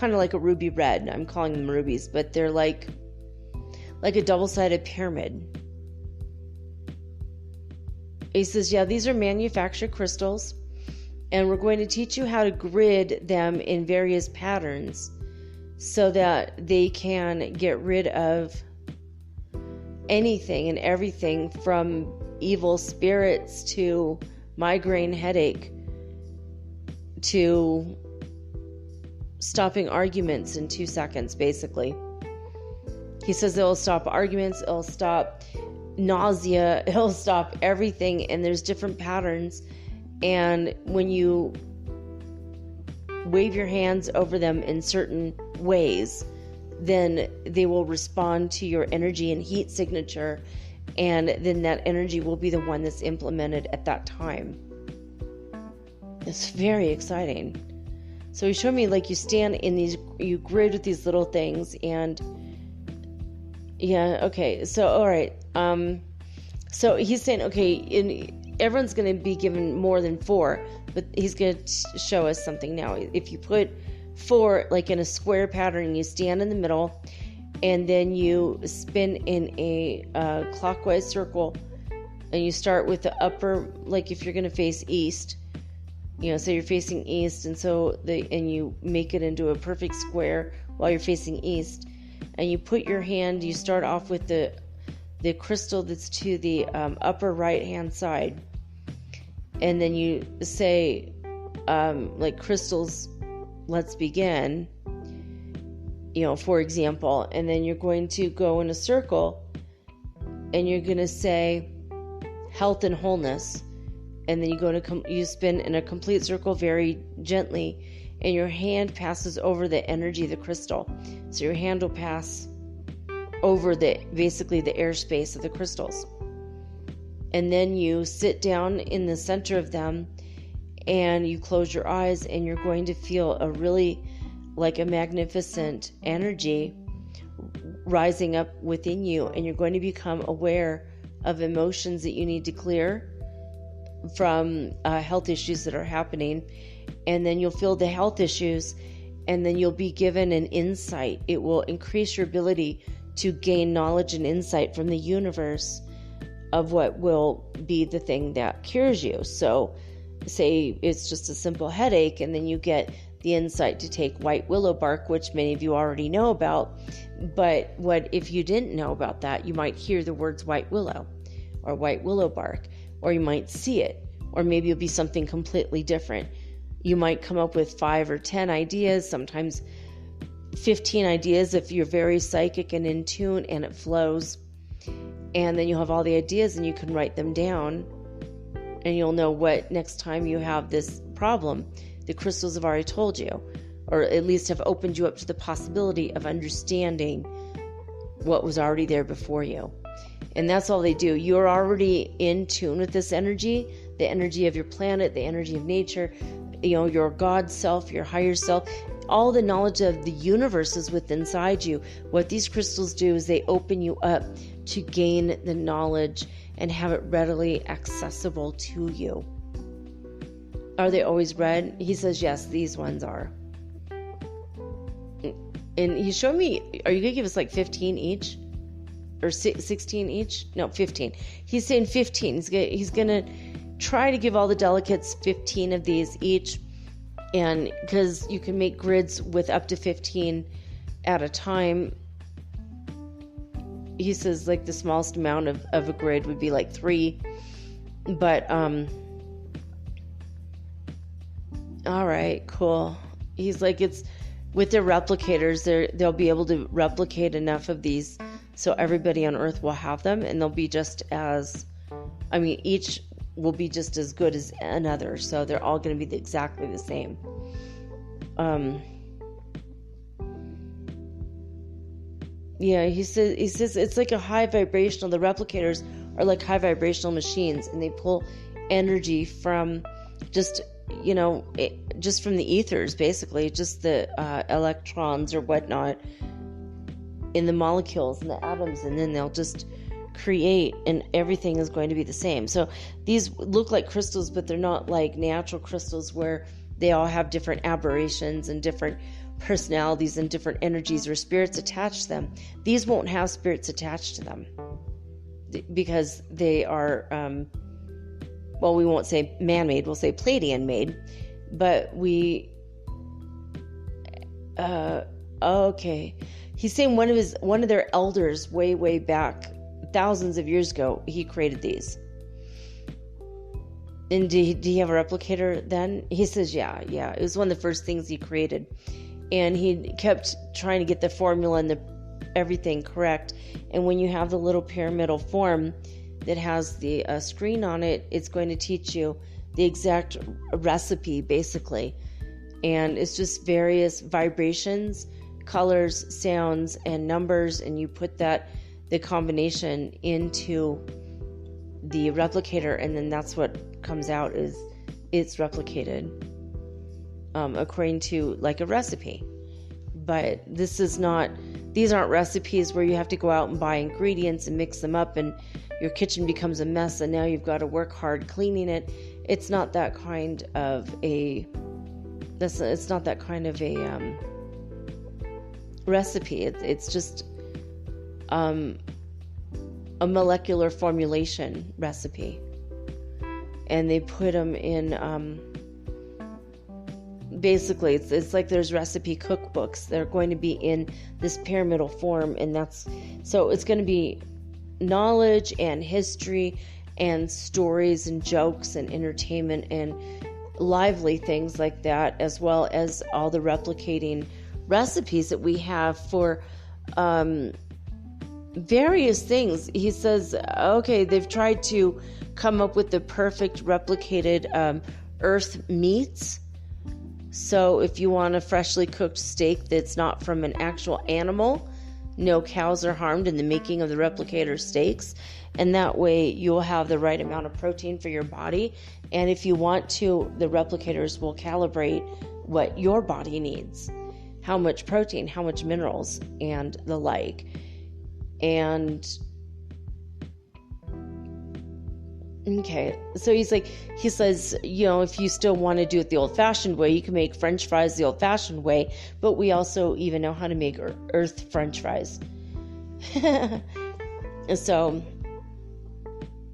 like a ruby red. I'm calling them rubies, but they're like like a double-sided pyramid. He says, yeah, these are manufactured crystals, and we're going to teach you how to grid them in various patterns so that they can get rid of anything and everything from evil spirits to migraine headache to stopping arguments in 2 seconds, basically. He says it'll stop arguments, it'll stop nausea, it'll stop everything, and there's different patterns, and when you wave your hands over them in certain ways, then they will respond to your energy and heat signature, and then that energy will be the one that's implemented at that time. It's very exciting. So he showed me, like, you stand in these, you grid with these little things, and yeah, okay, so all right, so he's saying, okay, everyone's going to be given more than 4, but he's going to show us something now. If you put 4 like in a square pattern, you stand in the middle, and then you spin in a clockwise circle, and you start with the upper, like if you're going to face east, so you're facing east, and and you make it into a perfect square while you're facing east, and you put your hand, you start off with the crystal that's to the upper right hand side, and then you say, like, crystals, let's begin, for example, and then you're going to go in a circle, and you're going to say health and wholeness, and then you spin in a complete circle very gently, and your hand passes over the energy of the crystal. So your hand will pass over basically the airspace of the crystals. And then you sit down in the center of them, and you close your eyes, and you're going to feel a really, like, a magnificent energy rising up within you, and you're going to become aware of emotions that you need to clear from health issues that are happening. And then you'll feel the health issues, and then you'll be given an insight. It will increase your ability to gain knowledge and insight from the universe of what will be the thing that cures you. So say it's just a simple headache, and then you get the insight to take white willow bark, which many of you already know about. But what if you didn't know about that? You might hear the words white willow or white willow bark, or you might see it, or maybe it'll be something completely different. You might come up with 5 or 10 ideas, sometimes 15 ideas if you're very psychic and in tune and it flows. And then you'll have all the ideas, and you can write them down, and you'll know what next time you have this problem, the crystals have already told you, or at least have opened you up to the possibility of understanding what was already there before you. And that's all they do. You're already in tune with this energy, the energy of your planet, the energy of nature, your God self, your higher self. All the knowledge of the universe is within inside you. What these crystals do is they open you up to gain the knowledge and have it readily accessible to you. Are they always red? He says, yes, these ones are. And he showed me, are you going to give us like 15 each? Or 16 each? No, 15. He's saying 15. He's going to try to give all the delegates 15 of these each. And because you can make grids with up to 15 at a time. He says, like, the smallest amount of a grid would be like 3. But, all right, cool. He's like, it's with their replicators, they'll be able to replicate enough of these so everybody on Earth will have them, and they'll be just as, each will be just as good as another. So they're all going to be exactly the same. Yeah, he says it's like a high vibrational. The replicators are like high vibrational machines, and they pull energy from just from the ethers, basically, just the electrons or whatnot in the molecules and the atoms, and then they'll just create, and everything is going to be the same. So these look like crystals, but they're not like natural crystals where they all have different aberrations and different personalities and different energies or spirits attached to them. These won't have spirits attached to them because they are, well, we won't say man-made, we'll say Pleiadian made, but okay. He's saying one of their elders way back, thousands of years ago, he created these. And did he have a replicator then? He says, yeah. It was one of the first things he created. And he kept trying to get the formula and everything correct. And when you have the little pyramidal form that has the screen on it, it's going to teach you the exact recipe, basically. And it's just various vibrations, colors, sounds, and numbers. And you put the combination into the replicator, and then that's what comes out is it's replicated according to like a recipe. But these aren't recipes where you have to go out and buy ingredients and mix them up and your kitchen becomes a mess and now you've got to work hard cleaning it. It's not that kind of a recipe. It's just a molecular formulation recipe, and they put them in basically it's like there's recipe cookbooks. They're going to be in this pyramidal form, and so it's going to be knowledge and history and stories and jokes and entertainment and lively things like that, as well as all the replicating recipes that we have for various things. He says, okay, they've tried to come up with the perfect replicated earth meats. So if you want a freshly cooked steak that's not from an actual animal, no cows are harmed in the making of the replicator steaks, and that way you'll have the right amount of protein for your body. And if you want to, the replicators will calibrate what your body needs, how much protein, how much minerals, and the like. And okay, so he says, if you still want to do it the old-fashioned way, you can make French fries the old-fashioned way, but we also even know how to make earth French fries. So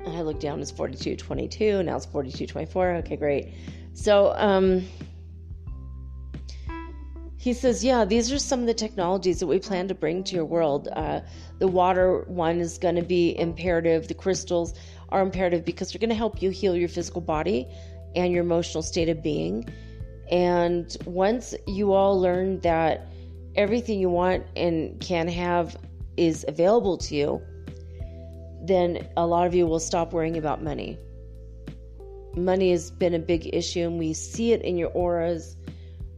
I looked down, it's 42.22, now it's 42.24. Okay, great. So he says, these are some of the technologies that we plan to bring to your world. The water one is going to be imperative. The crystals are imperative because they're going to help you heal your physical body and your emotional state of being. And once you all learn that everything you want and can have is available to you, then a lot of you will stop worrying about money. Money has been a big issue, and we see it in your auras.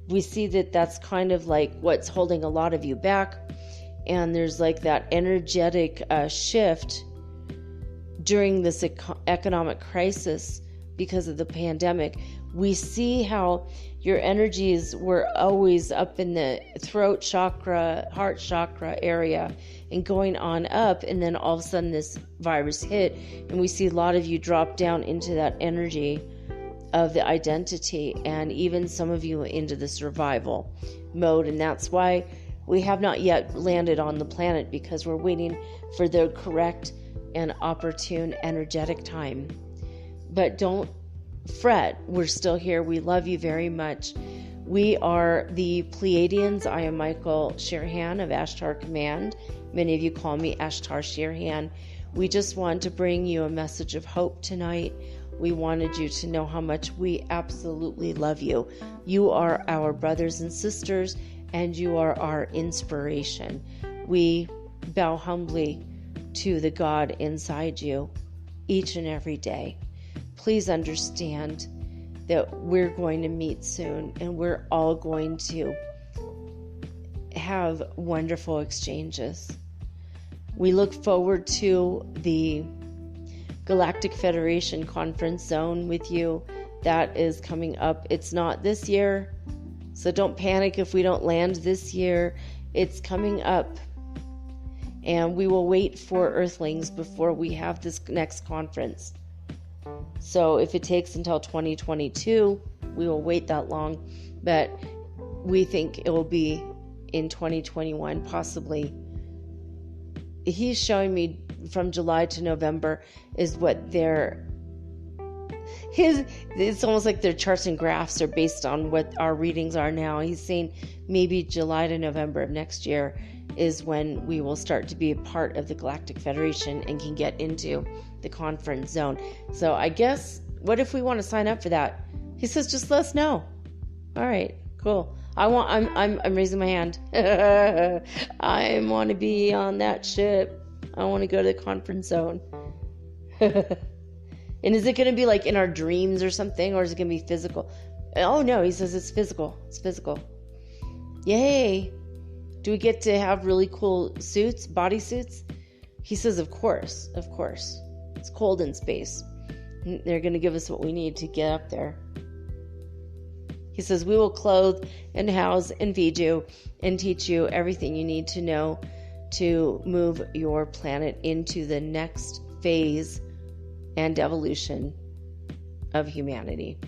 We see that that's kind of like what's holding a lot of you back. And there's like that energetic shift during this economic crisis because of the pandemic. We see how your energies were always up in the throat chakra, heart chakra area and going on up. And then all of a sudden this virus hit, and we see a lot of you drop down into that energy of the identity, and even some of you into the survival mode. And that's why we have not yet landed on the planet, because we're waiting for the correct and opportune energetic time. But don't fret, we're still here. We love you very much. We are the Pleiadians. I am Michael Sherhan of Ashtar Command. Many of you call me Ashtar Sherhan. We just want to bring you a message of hope tonight. We wanted you to know how much we absolutely love you. You are our brothers and sisters, and you are our inspiration. We bow humbly to the God inside you each and every day. Please understand that we're going to meet soon, and we're all going to have wonderful exchanges. We look forward to the Galactic Federation Conference Zone with you. That is coming up. It's not this year, so don't panic if we don't land this year. It's coming up, and we will wait for Earthlings before we have this next conference. So if it takes until 2022, we will wait that long. But we think it will be in 2021, possibly. He's showing me from July to November is what it's almost like their charts and graphs are based on what our readings are now. He's saying maybe July to November of next year is when we will start to be a part of the Galactic Federation and can get into the conference zone. So I guess, what if we want to sign up for that? He says, just let us know. All right, cool. I'm raising my hand. I want to be on that ship. I want to go to the conference zone. And is it going to be like in our dreams or something, or is it going to be physical? Oh no, he says it's physical. It's physical. Yay. Do we get to have really cool suits, bodysuits? He says, of course. It's cold in space. They're going to give us what we need to get up there. He says, we will clothe and house and feed you and teach you everything you need to know to move your planet into the next phase and evolution of humanity.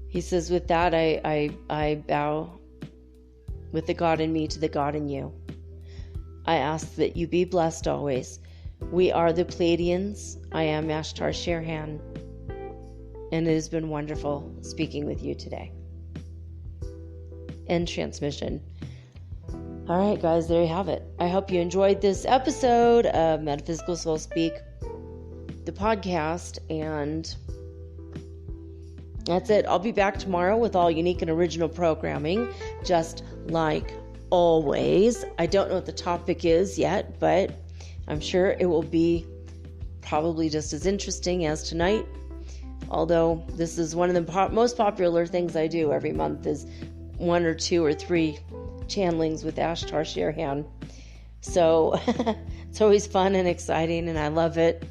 He says, with that, I bow with the God in me to the God in you. I ask that you be blessed always. We are the Pleiadians. I am Ashtar Sherhan. And it has been wonderful speaking with you today. End transmission. All right, guys, there you have it. I hope you enjoyed this episode of Metaphysical Soul Speak, the podcast, and that's it. I'll be back tomorrow with all unique and original programming, just like always. I don't know what the topic is yet, but I'm sure it will be probably just as interesting as tonight. Although this is one of the most popular things I do every month is 1 or 2 or 3 channelings with Ashtar Sherhan. So it's always fun and exciting, and I love it.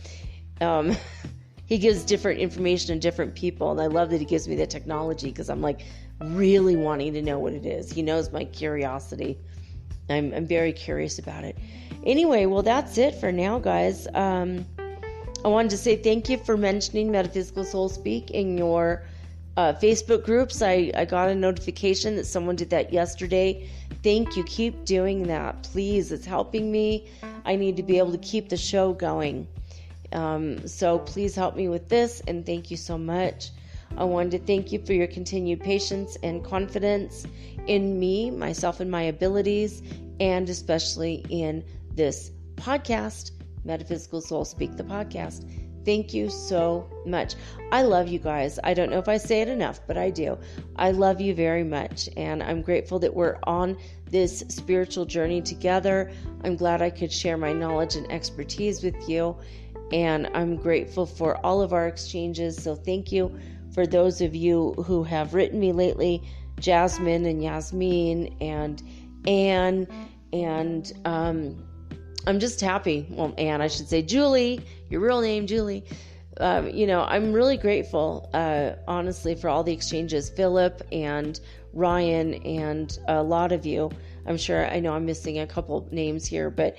He gives different information to different people, and I love that he gives me the technology because I'm like really wanting to know what it is. He knows my curiosity. I'm very curious about it. Anyway, well, that's it for now, guys. I wanted to say thank you for mentioning Metaphysical Soul Speak in your Facebook groups. I got a notification that someone did that yesterday. Thank you. Keep doing that, please. It's helping me. I need to be able to keep the show going. So please help me with this, and thank you so much. I wanted to thank you for your continued patience and confidence in me, myself, and my abilities, and especially in this podcast, Metaphysical Soul Speak, the podcast. Thank you so much. I love you guys. I don't know if I say it enough, but I do. I love you very much, and I'm grateful that we're on this spiritual journey together. I'm glad I could share my knowledge and expertise with you, and I'm grateful for all of our exchanges. So thank you for those of you who have written me lately, Jasmine and Yasmin and Anne, and I'm just happy. Well, Anne, I should say Julie, your real name, Julie. I'm really grateful, honestly, for all the exchanges. Philip and Ryan and a lot of you. I know I'm missing a couple names here, but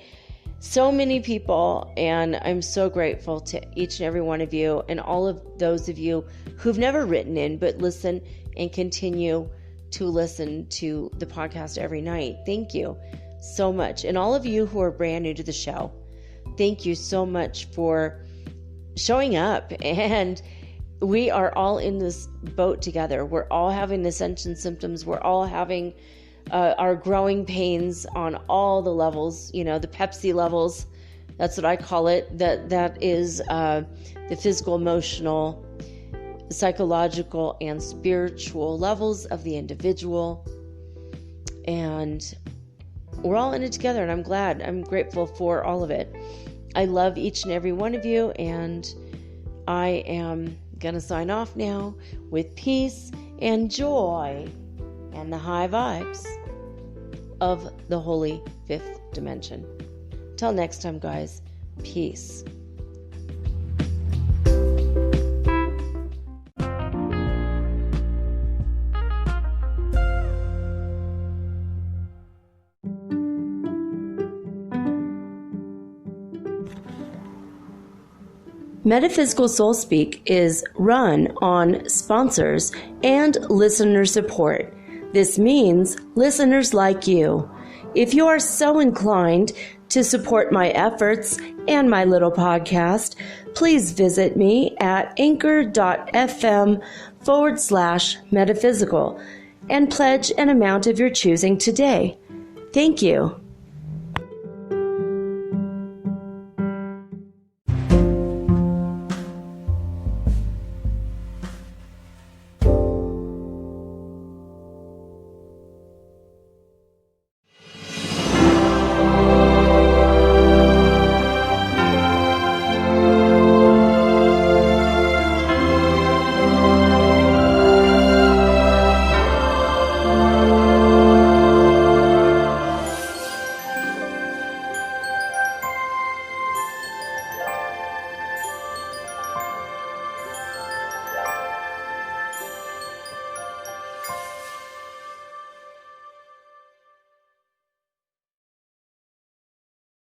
so many people, and I'm so grateful to each and every one of you, and all of those of you who've never written in but listen and continue to listen to the podcast every night. Thank you so much. And all of you who are brand new to the show, thank you so much for showing up. And we are all in this boat together. We're all having ascension symptoms. We're all having our growing pains on all the levels, the Pepsi levels. That's what I call it. That is the physical, emotional, psychological, and spiritual levels of the individual. And we're all in it together, and I'm glad. I'm grateful for all of it. I love each and every one of you, and I am going to sign off now with peace and joy and the high vibes of the holy fifth dimension. Till next time, guys, peace. Metaphysical Soul Speak is run on sponsors and listener support. This means listeners like you. If you are so inclined to support my efforts and my little podcast, please visit me at anchor.fm/metaphysical and pledge an amount of your choosing today. Thank you.